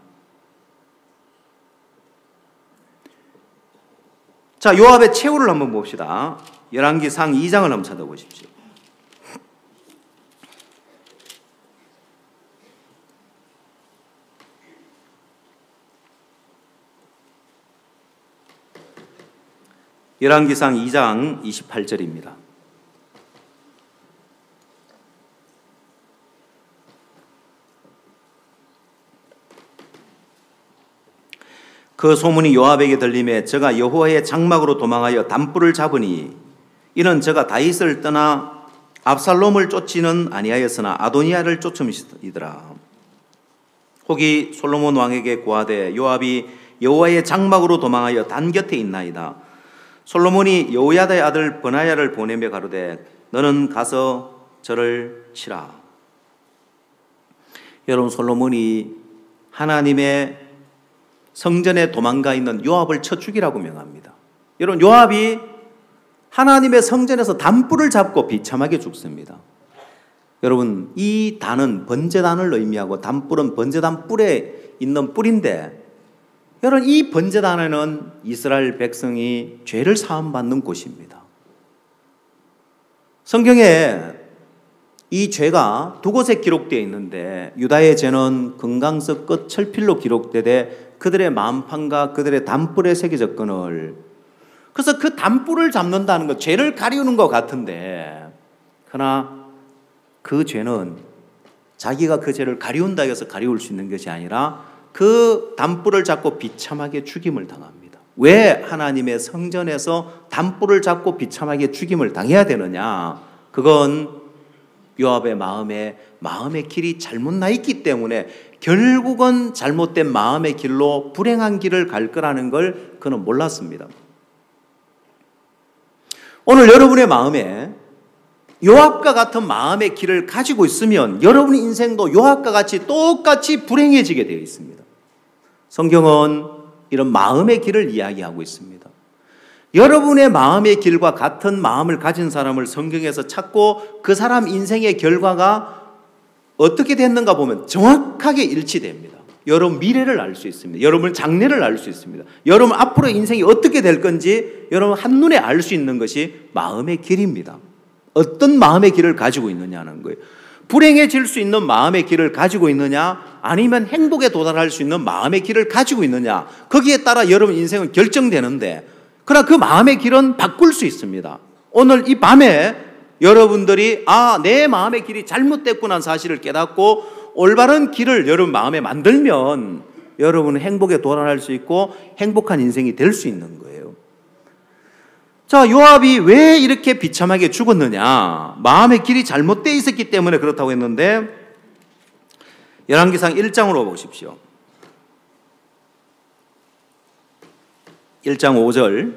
자, 요압의 최후를 한번 봅시다. 열왕기상 2장을 한번 찾아보십시오. 열왕기상 2장 28절입니다. 그 소문이 요압에게 들림에 저가 여호와의 장막으로 도망하여 단불을 잡으니 이는 저가 다윗을 떠나 압살롬을 쫓지는 아니하였으나 아도니아를 쫓음이더라. 혹이 솔로몬 왕에게 고하되 요압이 여호와의 장막으로 도망하여 단 곁에 있나이다. 솔로몬이 여호야다의 아들 버나야를 보내며 가로되 너는 가서 저를 치라. 여러분, 솔로몬이 하나님의 성전에 도망가 있는 요압을 쳐 죽이라고 명합니다. 여러분, 요압이 하나님의 성전에서 단불을 잡고 비참하게 죽습니다. 여러분, 이 단은 번제단을 의미하고 단불은 번제단 뿔에 있는 뿔인데, 여러분, 이 번제단에는 이스라엘 백성이 죄를 사함받는 곳입니다. 성경에 이 죄가 두 곳에 기록되어 있는데 유다의 죄는 금강석 끝 철필로 기록되되 그들의 만판과 그들의 단뿔에 새겨졌거늘. 그래서 그 단뿔을 잡는다는 것, 죄를 가리우는 것 같은데, 그러나 그 죄는 자기가 그 죄를 가리운다 해서 가리울 수 있는 것이 아니라 그 단뿔을 잡고 비참하게 죽임을 당합니다. 왜 하나님의 성전에서 단뿔을 잡고 비참하게 죽임을 당해야 되느냐? 그건 요압의 마음의 길이 잘못 나 있기 때문에 결국은 잘못된 마음의 길로 불행한 길을 갈 거라는 걸 그는 몰랐습니다. 오늘 여러분의 마음에 요압과 같은 마음의 길을 가지고 있으면 여러분의 인생도 요압과 같이 똑같이 불행해지게 되어 있습니다. 성경은 이런 마음의 길을 이야기하고 있습니다. 여러분의 마음의 길과 같은 마음을 가진 사람을 성경에서 찾고 그 사람 인생의 결과가 어떻게 됐는가 보면 정확하게 일치됩니다. 여러분 미래를 알 수 있습니다. 여러분 장래를 알 수 있습니다. 여러분 앞으로 인생이 어떻게 될 건지 여러분 한눈에 알 수 있는 것이 마음의 길입니다. 어떤 마음의 길을 가지고 있느냐는 거예요. 불행해질 수 있는 마음의 길을 가지고 있느냐, 아니면 행복에 도달할 수 있는 마음의 길을 가지고 있느냐, 거기에 따라 여러분 인생은 결정되는데, 그러나 그 마음의 길은 바꿀 수 있습니다. 오늘 이 밤에 여러분들이 내 마음의 길이 잘못됐구나 사실을 깨닫고 올바른 길을 여러분 마음에 만들면 여러분은 행복에 도달할 수 있고 행복한 인생이 될 수 있는 거예요. 자, 요압이 왜 이렇게 비참하게 죽었느냐? 마음의 길이 잘못되어 있었기 때문에 그렇다고 했는데, 열왕기상 1장으로 보십시오. 1장 5절.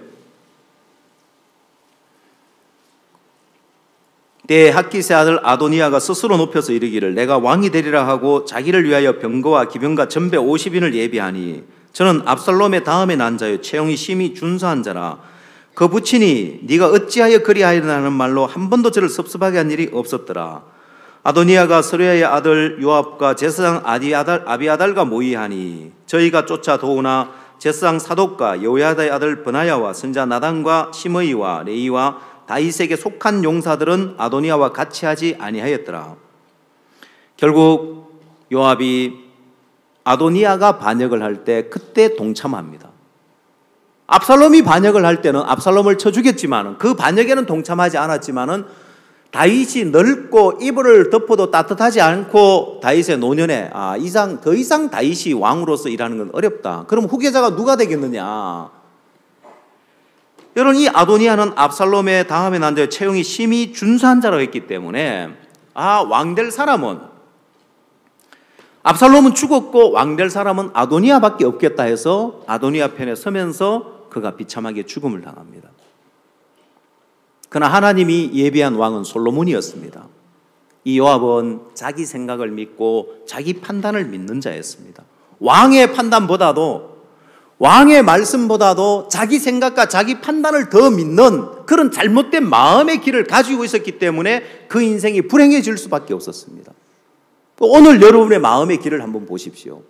때에 핫기스의 아들 아도니아가 스스로 높여서 이르기를 내가 왕이 되리라 하고 자기를 위하여 병거와 기병과 전배 50인을 예비하니 저는 압살롬의 다음에 난 자요 체형이 심히 준수한 자라. 그 부친이 네가 어찌하여 그리하였나는 말로 한 번도 저를 섭섭하게 한 일이 없었더라. 아도니아가 스루야의 아들 요압과 제사장 아비아달과 모의하니 저희가 쫓아 도우나 제사장 사독과 여호야다의 아들 브나야와 선자 나단과 시므이와 레이와 다윗에게 속한 용사들은 아도니아와 같이 하지 아니하였더라. 결국 요압이 아도니아가 반역을 할 때 그때 동참합니다. 압살롬이 반역을 할 때는 압살롬을 쳐 죽였지만 그 반역에는 동참하지 않았지만은 다윗이 늙고 이불을 덮어도 따뜻하지 않고 다윗의 노년에 더 이상 다윗이 왕으로서 일하는 건 어렵다. 그럼 후계자가 누가 되겠느냐? 여러분, 이 아도니아는 압살롬의 다음에 난 자의 체형이 심히 준수한 자라고 했기 때문에 왕될 사람은 압살롬은 죽었고 왕될 사람은 아도니아밖에 없겠다 해서 아도니아 편에 서면서 그가 비참하게 죽음을 당합니다. 그러나 하나님이 예비한 왕은 솔로몬이었습니다. 이 요압은 자기 생각을 믿고 자기 판단을 믿는 자였습니다. 왕의 판단보다도 왕의 말씀보다도 자기 생각과 자기 판단을 더 믿는 그런 잘못된 마음의 길을 가지고 있었기 때문에 그 인생이 불행해질 수밖에 없었습니다. 오늘 여러분의 마음의 길을 한번 보십시오.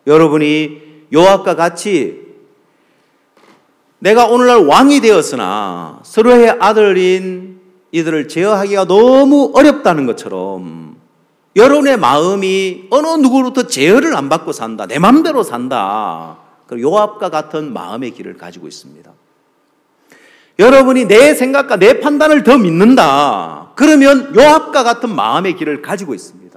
여러분이 요압과 같이 내가 오늘날 왕이 되었으나 스루야의 아들인 이들을 제어하기가 너무 어렵다는 것처럼 여러분의 마음이 어느 누구로부터 제어를 안 받고 산다, 내 맘대로 산다, 요압과 같은 마음의 길을 가지고 있습니다. 여러분이 내 생각과 내 판단을 더 믿는다, 그러면 요압과 같은 마음의 길을 가지고 있습니다.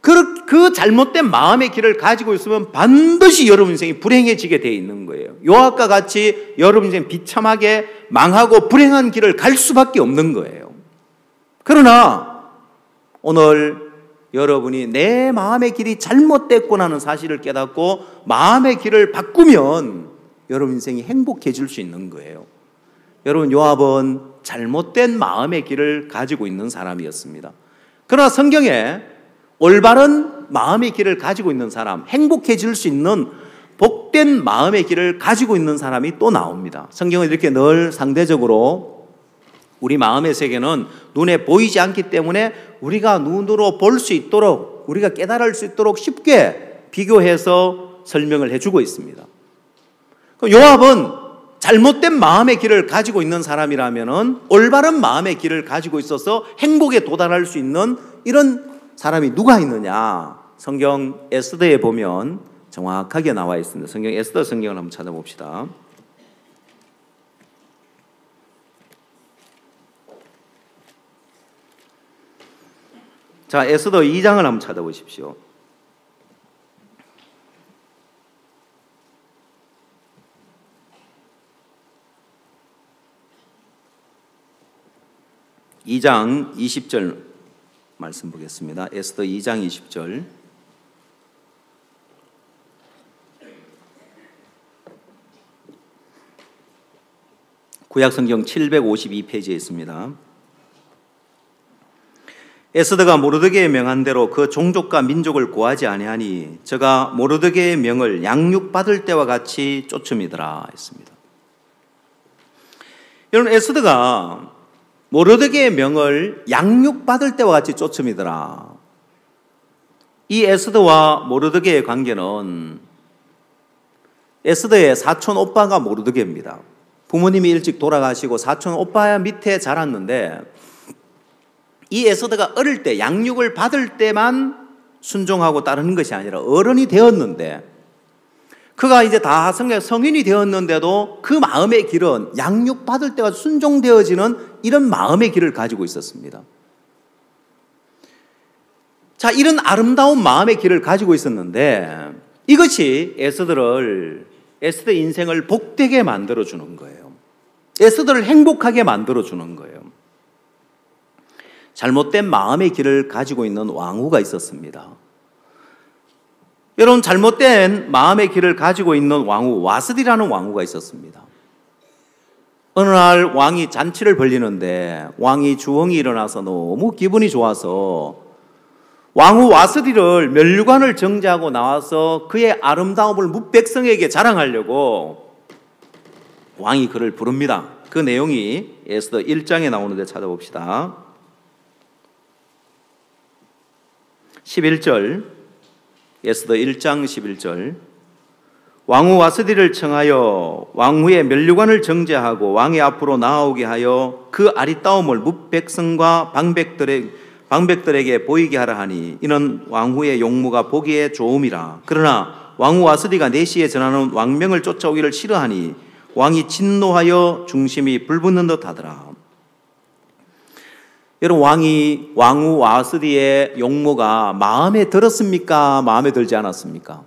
그 잘못된 마음의 길을 가지고 있으면 반드시 여러분 인생이 불행해지게 되어 있는 거예요. 요압과 같이 여러분 인생 비참하게 망하고 불행한 길을 갈 수밖에 없는 거예요. 그러나 오늘 여러분이 내 마음의 길이 잘못됐구나는 사실을 깨닫고 마음의 길을 바꾸면 여러분 인생이 행복해질 수 있는 거예요. 여러분, 요압은 잘못된 마음의 길을 가지고 있는 사람이었습니다. 그러나 성경에 올바른 마음의 길을 가지고 있는 사람, 행복해질 수 있는 복된 마음의 길을 가지고 있는 사람이 또 나옵니다. 성경은 이렇게 늘 상대적으로 우리 마음의 세계는 눈에 보이지 않기 때문에 우리가 눈으로 볼 수 있도록, 우리가 깨달을 수 있도록 쉽게 비교해서 설명을 해주고 있습니다. 요압은 잘못된 마음의 길을 가지고 있는 사람이라면 올바른 마음의 길을 가지고 있어서 행복에 도달할 수 있는 이런 사람이 누가 있느냐? 성경 에스더에 보면 정확하게 나와 있습니다. 성경 에스더 성경을 한번 찾아봅시다. 자, 에스더 2장을 한번 찾아보십시오. (2장) 20절 말씀 보겠습니다. 에스더 2장 20절. 구약성경 752페이지에 있습니다. 에스더가 모르드게의 명한 대로 그 종족과 민족을 고하지 아니하니 저가 모르드게의 명을 양육받을 때와 같이 쫓음이더라 했습니다. 여러분, 에스더가 모르드게의 명을 양육받을 때와 같이 쫓음이더라. 이 에스더와 모르드게의 관계는 에스더의 사촌 오빠가 모르드게입니다. 부모님이 일찍 돌아가시고 사촌 오빠 밑에 자랐는데 이 에스더가 어릴 때 양육을 받을 때만 순종하고 따르는 것이 아니라 어른이 되었는데 그가 이제 다 성인이 되었는데도 그 마음의 길은 양육받을 때가 순종되어지는 이런 마음의 길을 가지고 있었습니다. 자, 이런 아름다운 마음의 길을 가지고 있었는데 이것이 에스더의 인생을 복되게 만들어주는 거예요. 에스더를 행복하게 만들어주는 거예요. 잘못된 마음의 길을 가지고 있는 왕후가 있었습니다. 여러분, 잘못된 마음의 길을 가지고 있는 왕후 와스디라는 왕후가 있었습니다. 어느 날 왕이 잔치를 벌리는데 왕이 주홍이 일어나서 너무 기분이 좋아서 왕후 와스디를 면류관을 정제하고 나와서 그의 아름다움을 뭇백성에게 자랑하려고 왕이 그를 부릅니다. 그 내용이 에스더 1장에 나오는데 찾아봅시다. 11절, 에스더 1장 11절. 왕후 와스디를 청하여 왕후의 면류관을 정제하고 왕의 앞으로 나아오게 하여 그 아리따움을 뭇백성과 방백들에게 보이게 하라 하니 이는 왕후의 용모가 보기에 좋음이라. 그러나 왕후 와스디가 내시에 전하는 왕명을 쫓아오기를 싫어하니 왕이 진노하여 중심이 불붙는 듯 하더라. 여러분, 왕후 와스디의 용모가 마음에 들었습니까? 마음에 들지 않았습니까?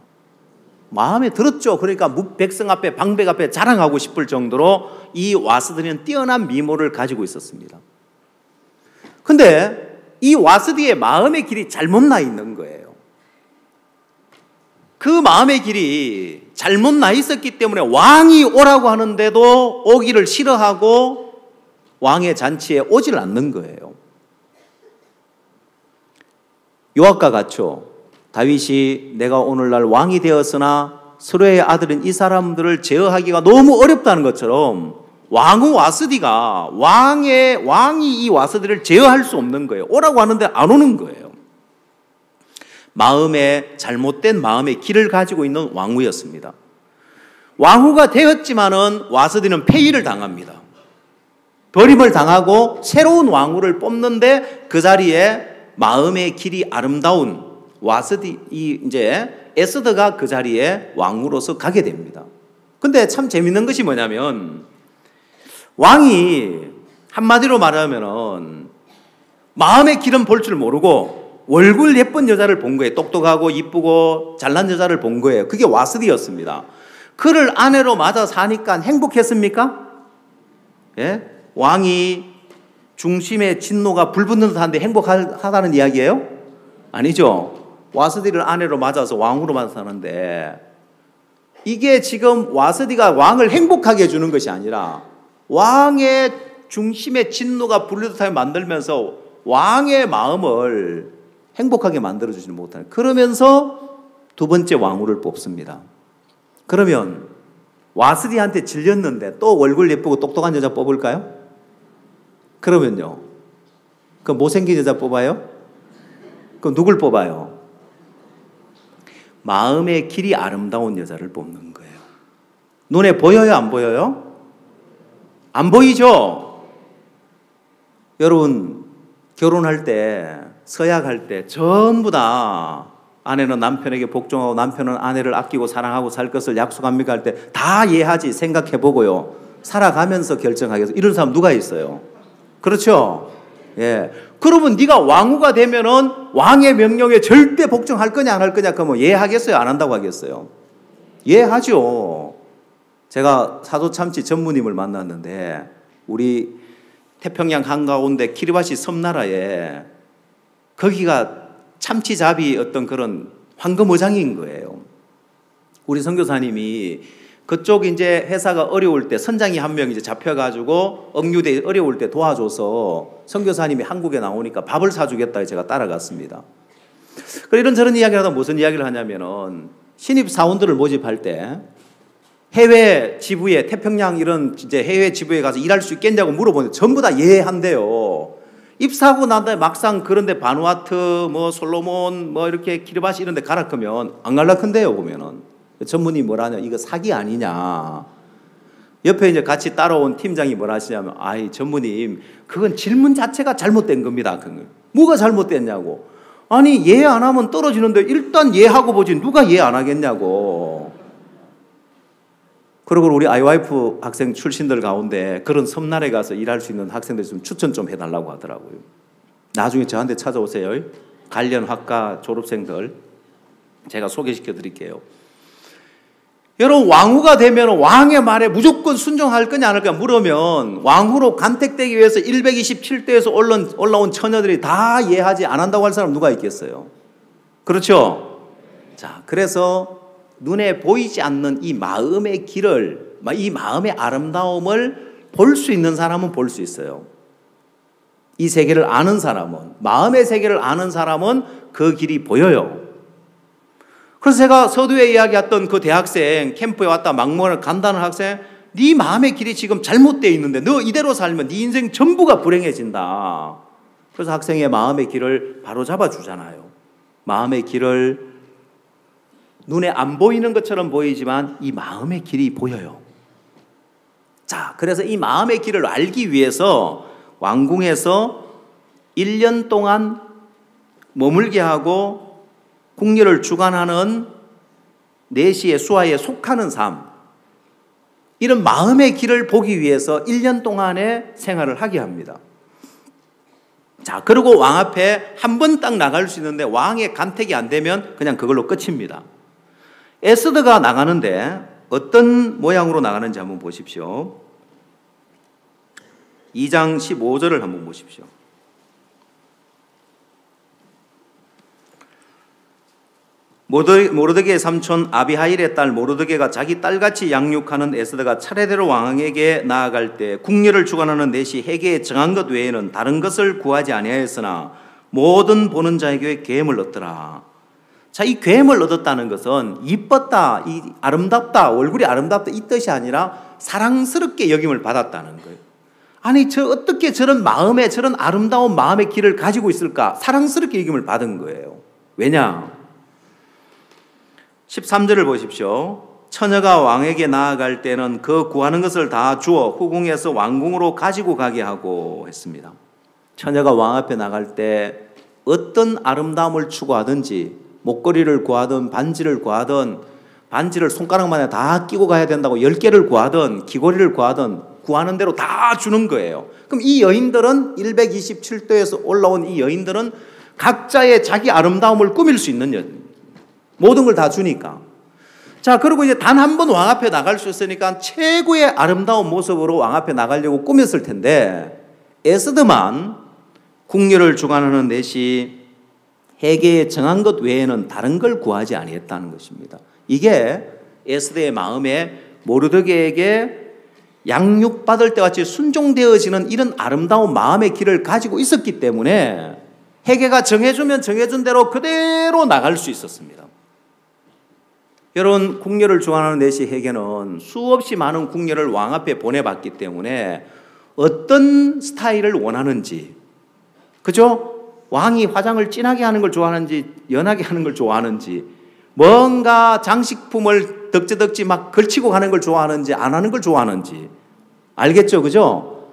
마음에 들었죠. 그러니까 뭇백성 앞에 방백 앞에 자랑하고 싶을 정도로 이 와스디는 뛰어난 미모를 가지고 있었습니다. 근데 이 와스디의 마음의 길이 잘못 나 있는 거예요. 그 마음의 길이 잘못 나 있었기 때문에 왕이 오라고 하는데도 오기를 싫어하고 왕의 잔치에 오질 않는 거예요. 요압과 같죠. 다윗이 내가 오늘날 왕이 되었으나 스루의 아들인 이 사람들을 제어하기가 너무 어렵다는 것처럼 왕후 와스디가 왕이 이 와스디를 제어할 수 없는 거예요. 오라고 하는데 안 오는 거예요. 잘못된 마음의 길을 가지고 있는 왕후였습니다. 왕후가 되었지만은 와스디는 폐위를 당합니다. 버림을 당하고 새로운 왕후를 뽑는데 그 자리에 마음의 길이 아름다운 에스더가 그 자리에 왕후로서 가게 됩니다. 근데 참 재밌는 것이 뭐냐면 왕이 한마디로 말하면은 마음의 길은 볼 줄 모르고 얼굴 예쁜 여자를 본 거예요. 똑똑하고 이쁘고 잘난 여자를 본 거예요. 그게 와스디였습니다. 그를 아내로 맞아 사니까 행복했습니까? 예? 왕이 중심의 진노가 불붙는 듯한데 행복하다는 이야기예요? 아니죠. 와스디를 아내로 맞아서 왕으로 맞아 사는데 이게 지금 와스디가 왕을 행복하게 해주는 것이 아니라 왕의 중심의 진노가 불르듯하게 만들면서 왕의 마음을 행복하게 만들어주지는 못하는, 그러면서 두 번째 왕후를 뽑습니다. 그러면 와스디한테 질렸는데 또 얼굴 예쁘고 똑똑한 여자 뽑을까요? 그러면요, 그 못생긴 여자 뽑아요? 그럼 누굴 뽑아요? 마음의 길이 아름다운 여자를 뽑는 거예요. 눈에 보여요? 안 보여요? 안 보이죠? 여러분, 결혼할 때, 서약할 때 전부 다 아내는 남편에게 복종하고 남편은 아내를 아끼고 사랑하고 살 것을 약속합니까? 할 때 다 이해하지, 생각해보고요. 살아가면서 결정하겠어. 이런 사람 누가 있어요? 그렇죠? 예. 그러면 네가 왕후가 되면은 왕의 명령에 절대 복종할 거냐 안 할 거냐 그러면 이해하겠어요? 안 한다고 하겠어요? 이해하죠. 제가 사도참치 전무님을 만났는데 우리 태평양 한가운데 키리바시 섬나라에 거기가 참치잡이 어떤 그런 황금어장인 거예요. 우리 선교사님이 그쪽 이제 회사가 어려울 때 선장이 한 명 이제 잡혀가지고 억류돼 어려울 때 도와줘서 선교사님이 한국에 나오니까 밥을 사주겠다 해서 제가 따라갔습니다. 그래 이런저런 이야기를 하다 무슨 이야기를 하냐면은 신입 사원들을 모집할 때 해외 지부에 태평양 이런 이제 해외 지부에 가서 일할 수 있겠냐고 물어보는데 전부 다 예한대요. 입사하고 난 다음에 막상 그런데 바누아투 뭐 솔로몬 뭐 이렇게 키리바시 이런 데 가라 크면 안 갈라 큰데요 보면은. 전문이 뭐라냐, 이거 사기 아니냐. 옆에 이제 같이 따라온 팀장이 뭐라 하시냐면, 아이, 전무님, 그건 질문 자체가 잘못된 겁니다. 뭐가 잘못됐냐고. 아니, 이해 안 하면 떨어지는데 일단 이해하고 보지, 누가 이해 안 하겠냐고. 그리고 우리 아이와이프 학생 출신들 가운데 그런 섬나라에 가서 일할 수 있는 학생들 좀 추천 좀 해달라고 하더라고요. 나중에 저한테 찾아오세요. 관련 학과 졸업생들. 제가 소개시켜 드릴게요. 여러분, 왕후가 되면 왕의 말에 무조건 순종할 거냐 안 할 거냐 물으면 왕후로 간택되기 위해서 127대에서 올라온 처녀들이 다 이해하지 안 한다고 할 사람 누가 있겠어요? 그렇죠? 자, 그래서 눈에 보이지 않는 이 마음의 길을, 이 마음의 아름다움을 볼 수 있는 사람은 볼 수 있어요. 이 세계를 아는 사람은, 마음의 세계를 아는 사람은 그 길이 보여요. 그래서 제가 서두에 이야기했던 그 대학생, 캠프에 왔다 막무가내로 간다는 학생, 네 마음의 길이 지금 잘못되어 있는데 너 이대로 살면 네 인생 전부가 불행해진다. 그래서 학생의 마음의 길을 바로 잡아주잖아요. 마음의 길을 눈에 안 보이는 것처럼 보이지만 이 마음의 길이 보여요. 자, 그래서 이 마음의 길을 알기 위해서 왕궁에서 1년 동안 머물게 하고 궁녀를 주관하는 내시의 수하에 속하는 삶, 이런 마음의 길을 보기 위해서 1년 동안의 생활을 하게 합니다. 자, 그리고 왕 앞에 한 번 딱 나갈 수 있는데 왕의 간택이 안 되면 그냥 그걸로 끝입니다. 에스더가 나가는데 어떤 모양으로 나가는지 한번 보십시오. 2장 15절을 한번 보십시오. 모르드게의 삼촌 아비하일의 딸 모르드게가 자기 딸같이 양육하는 에스더가 차례대로 왕에게 나아갈 때 궁녀를 주관하는 내시 헤게에 정한 것 외에는 다른 것을 구하지 아니하였으나 모든 보는 자에게 계엄을 얻더라. 자, 이 계엄을 얻었다는 것은 이뻤다, 이 아름답다, 얼굴이 아름답다 이 뜻이 아니라 사랑스럽게 여김을 받았다는 거예요. 아니, 어떻게 저런 마음에, 저런 아름다운 마음의 길을 가지고 있을까? 사랑스럽게 여김을 받은 거예요. 왜냐? 13절을 보십시오. 처녀가 왕에게 나아갈 때는 그 구하는 것을 다 주어 후궁에서 왕궁으로 가지고 가게 하고 했습니다. 처녀가 왕 앞에 나갈 때 어떤 아름다움을 추구하든지 목걸이를 구하든 반지를 구하든 반지를 손가락만에 다 끼고 가야 된다고 10개를 구하든 귀걸이를 구하든 구하는 대로 다 주는 거예요. 그럼 이 여인들은 127도에서 올라온 이 여인들은 각자의 자기 아름다움을 꾸밀 수 있는 여인, 모든 걸 다 주니까. 자, 그리고 이제 단 한 번 왕 앞에 나갈 수 있으니까 최고의 아름다운 모습으로 왕 앞에 나가려고 꾸몄을 텐데 에스더만 궁녀를 주관하는 내시 헤게에 정한 것 외에는 다른 걸 구하지 아니했다는 것입니다. 이게 에스더의 마음에 모르드게에게 양육받을 때와 같이 순종되어지는 이런 아름다운 마음의 길을 가지고 있었기 때문에 헤게가 정해주면 정해준 대로 그대로 나갈 수 있었습니다. 여러분, 궁녀를 주관하는 내시 헤게는 수없이 많은 궁녀를 왕 앞에 보내봤기 때문에 어떤 스타일을 원하는지, 그죠? 왕이 화장을 진하게 하는 걸 좋아하는지 연하게 하는 걸 좋아하는지, 뭔가 장식품을 덕지덕지 막 걸치고 가는 걸 좋아하는지 안 하는 걸 좋아하는지 알겠죠? 그죠?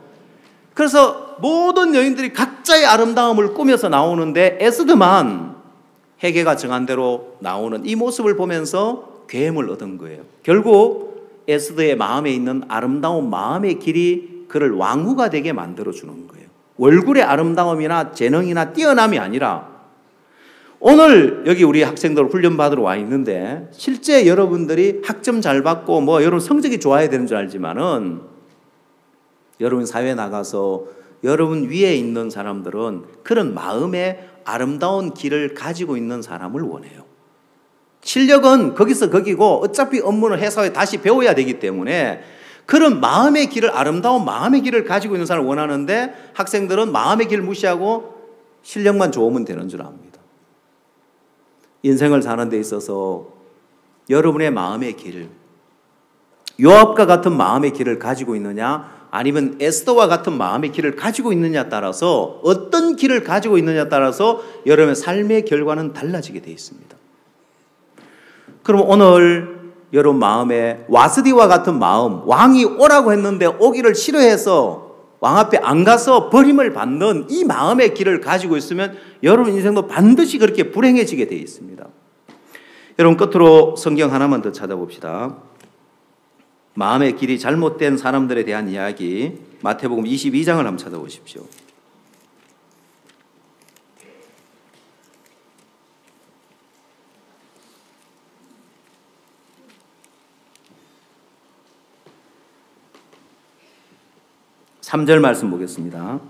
그래서 모든 여인들이 각자의 아름다움을 꾸며서 나오는데 에스더만 헤게가 정한 대로 나오는 이 모습을 보면서 계엄을 얻은 거예요. 결국 에스더의 마음에 있는 아름다운 마음의 길이 그를 왕후가 되게 만들어주는 거예요. 얼굴의 아름다움이나 재능이나 뛰어남이 아니라, 오늘 여기 우리 학생들 훈련받으러 와 있는데 실제 여러분들이 학점 잘 받고 뭐 여러분 성적이 좋아야 되는 줄 알지만은 여러분 사회에 나가서 여러분 위에 있는 사람들은 그런 마음의 아름다운 길을 가지고 있는 사람을 원해요. 실력은 거기서 거기고 어차피 업무는 회사에 다시 배워야 되기 때문에 그런 마음의 길을, 아름다운 마음의 길을 가지고 있는 사람을 원하는데 학생들은 마음의 길을 무시하고 실력만 좋으면 되는 줄 압니다. 인생을 사는 데 있어서 여러분의 마음의 길, 요압과 같은 마음의 길을 가지고 있느냐 아니면 에스더와 같은 마음의 길을 가지고 있느냐에 따라서, 어떤 길을 가지고 있느냐에 따라서 여러분의 삶의 결과는 달라지게 되어 있습니다. 그럼 오늘 여러분 마음에 와스디와 같은 마음, 왕이 오라고 했는데 오기를 싫어해서 왕 앞에 안 가서 버림을 받는 이 마음의 길을 가지고 있으면 여러분 인생도 반드시 그렇게 불행해지게 되어 있습니다. 여러분, 끝으로 성경 하나만 더 찾아봅시다. 마음의 길이 잘못된 사람들에 대한 이야기, 마태복음 22장을 한번 찾아보십시오. 삼절 말씀 보겠습니다.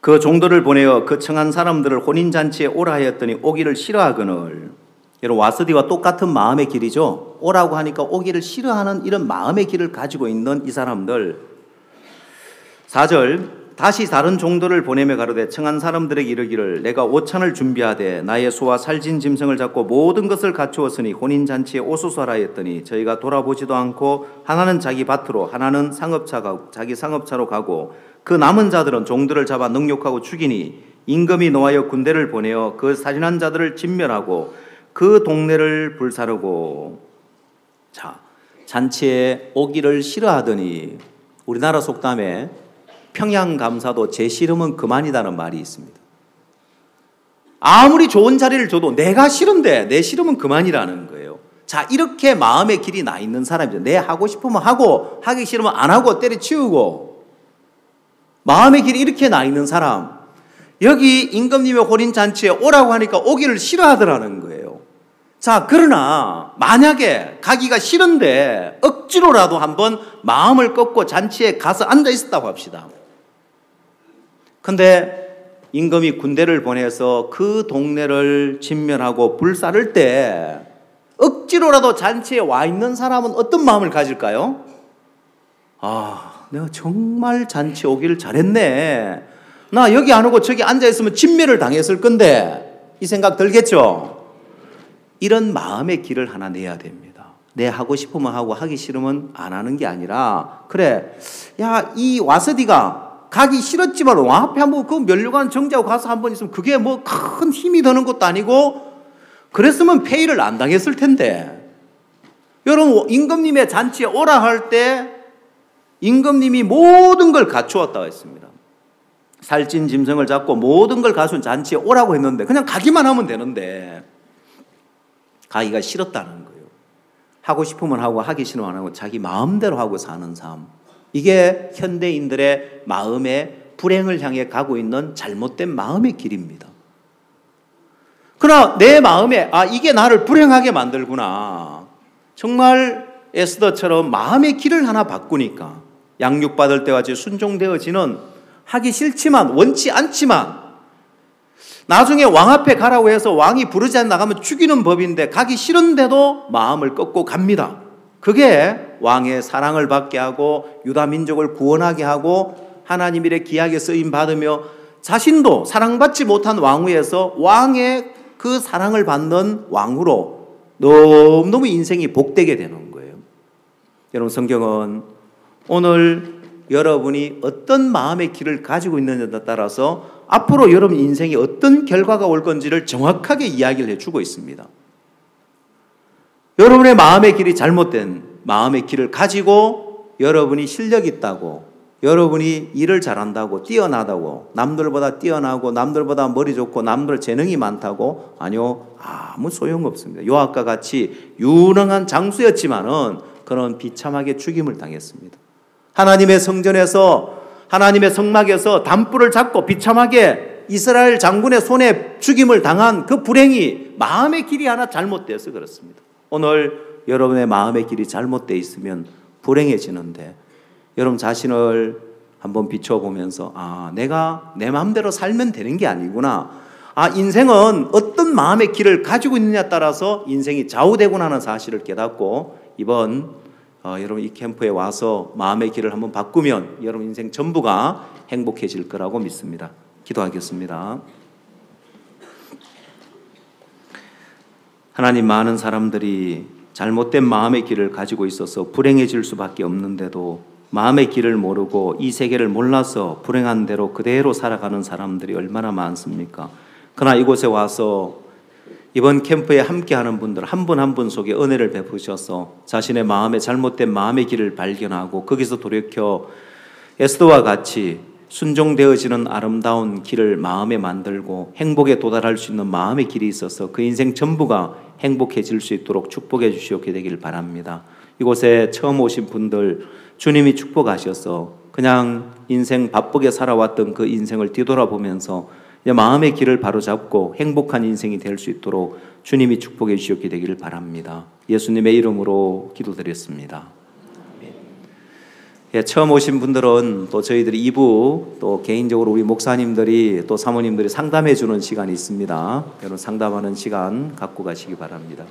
그 종들을 보내어 그 청한 사람들을 혼인잔치에 오라 하였더니 오기를 싫어하거늘 여러분, 와스디와 똑같은 마음의 길이죠. 오라고 하니까 오기를 싫어하는 이런 마음의 길을 가지고 있는 이 사람들. 4절, 다시 다른 종들을 보내며 가로되 청한 사람들에게 이르기를 내가 오찬을 준비하되 나의 소와 살진 짐승을 잡고 모든 것을 갖추었으니 혼인잔치에 오소서라 했더니 저희가 돌아보지도 않고 하나는 자기 밭으로 하나는 자기 상업차로 가고 그 남은 자들은 종들을 잡아 능욕하고 죽이니 임금이 노하여 군대를 보내어 그 살인한 자들을 진멸하고 그 동네를 불사르고. 자, 잔치에 오기를 싫어하더니 우리나라 속담에 평양감사도 제 싫으면 그만이다는 말이 있습니다. 아무리 좋은 자리를 줘도 내가 싫은데 내 싫으면 그만이라는 거예요. 자, 이렇게 마음의 길이 나 있는 사람이죠. 내 하고 싶으면 하고 하기 싫으면 안 하고 때려치우고 마음의 길이 이렇게 나 있는 사람, 여기 임금님의 혼인잔치에 오라고 하니까 오기를 싫어하더라는 거예요. 자, 그러나 만약에 가기가 싫은데 억지로라도 한번 마음을 꺾고 잔치에 가서 앉아 있었다고 합시다. 근데 임금이 군대를 보내서 그 동네를 진멸하고 불사를 때 억지로라도 잔치에 와 있는 사람은 어떤 마음을 가질까요? 아, 내가 정말 잔치 오기를 잘했네. 나 여기 안 오고 저기 앉아 있으면 진멸을 당했을 건데, 이 생각 들겠죠? 이런 마음의 길을 하나 내야 됩니다. 내 하고 싶으면 하고 하기 싫으면 안 하는 게 아니라, 그래, 야, 이 와서디가 가기 싫었지만 왕 앞에 한번 그 면류관 정지하고 가서 한번 있으면 그게 뭐 큰 힘이 드는 것도 아니고 그랬으면 폐위를 안 당했을 텐데. 여러분, 임금님의 잔치에 오라 할 때 임금님이 모든 걸 갖추었다고 했습니다. 살찐 짐승을 잡고 모든 걸 가져온 잔치에 오라고 했는데 그냥 가기만 하면 되는데 가기가 싫었다는 거예요. 하고 싶으면 하고 하기 싫으면 안 하고 자기 마음대로 하고 사는 삶. 이게 현대인들의 마음의 불행을 향해 가고 있는 잘못된 마음의 길입니다. 그러나 내 마음에 이게 나를 불행하게 만들구나. 정말 에스더처럼 마음의 길을 하나 바꾸니까 양육받을 때와 같이 순종되어지는, 하기 싫지만 원치 않지만 나중에 왕 앞에 가라고 해서 왕이 부르지 않고 나가면 죽이는 법인데 가기 싫은데도 마음을 꺾고 갑니다. 그게 왕의 사랑을 받게 하고 유다 민족을 구원하게 하고 하나님 일에 귀하게 쓰임 받으며 자신도 사랑받지 못한 왕위에서 왕의 그 사랑을 받는 왕으로 너무너무 인생이 복되게 되는 거예요. 여러분, 성경은 오늘 여러분이 어떤 마음의 길을 가지고 있느냐에 따라서 앞으로 여러분 인생에 어떤 결과가 올 건지를 정확하게 이야기를 해주고 있습니다. 여러분의 마음의 길이 잘못된 마음의 길을 가지고 여러분이 실력 있다고, 여러분이 일을 잘한다고, 뛰어나다고, 남들보다 뛰어나고 남들보다 머리 좋고 남들 재능이 많다고, 아니요, 아무 소용없습니다. 요압과 같이 유능한 장수였지만은 그는 비참하게 죽임을 당했습니다. 하나님의 성전에서, 하나님의 성막에서 단불을 잡고 비참하게 이스라엘 장군의 손에 죽임을 당한 그 불행이 마음의 길이 하나 잘못되어서 그렇습니다. 오늘 여러분의 마음의 길이 잘못되어 있으면 불행해지는데, 여러분 자신을 한번 비춰보면서 내가 내 마음대로 살면 되는 게 아니구나. 인생은 어떤 마음의 길을 가지고 있느냐에 따라서 인생이 좌우되구나 하는 사실을 깨닫고 이번 여러분 이 캠프에 와서 마음의 길을 한번 바꾸면 여러분 인생 전부가 행복해질 거라고 믿습니다. 기도하겠습니다. 하나님, 많은 사람들이 잘못된 마음의 길을 가지고 있어서 불행해질 수밖에 없는데도 마음의 길을 모르고 이 세계를 몰라서 불행한 대로 그대로 살아가는 사람들이 얼마나 많습니까? 그러나 이곳에 와서 이번 캠프에 함께하는 분들 한 분 한 분 속에 은혜를 베푸셔서 자신의 마음에 잘못된 마음의 길을 발견하고 거기서 돌이켜 에스더와 같이 순종되어지는 아름다운 길을 마음에 만들고 행복에 도달할 수 있는 마음의 길이 있어서 그 인생 전부가 행복해질 수 있도록 축복해 주시옵게 되길 바랍니다. 이곳에 처음 오신 분들 주님이 축복하셔서 그냥 인생 바쁘게 살아왔던 그 인생을 뒤돌아보면서 마음의 길을 바로잡고 행복한 인생이 될 수 있도록 주님이 축복해 주시옵게 되기를 바랍니다. 예수님의 이름으로 기도드렸습니다. 예, 처음 오신 분들은 또 저희들이 2부 또 개인적으로 우리 목사님들이 또 사모님들이 상담해 주는 시간이 있습니다. 여러분 상담하는 시간 갖고 가시기 바랍니다.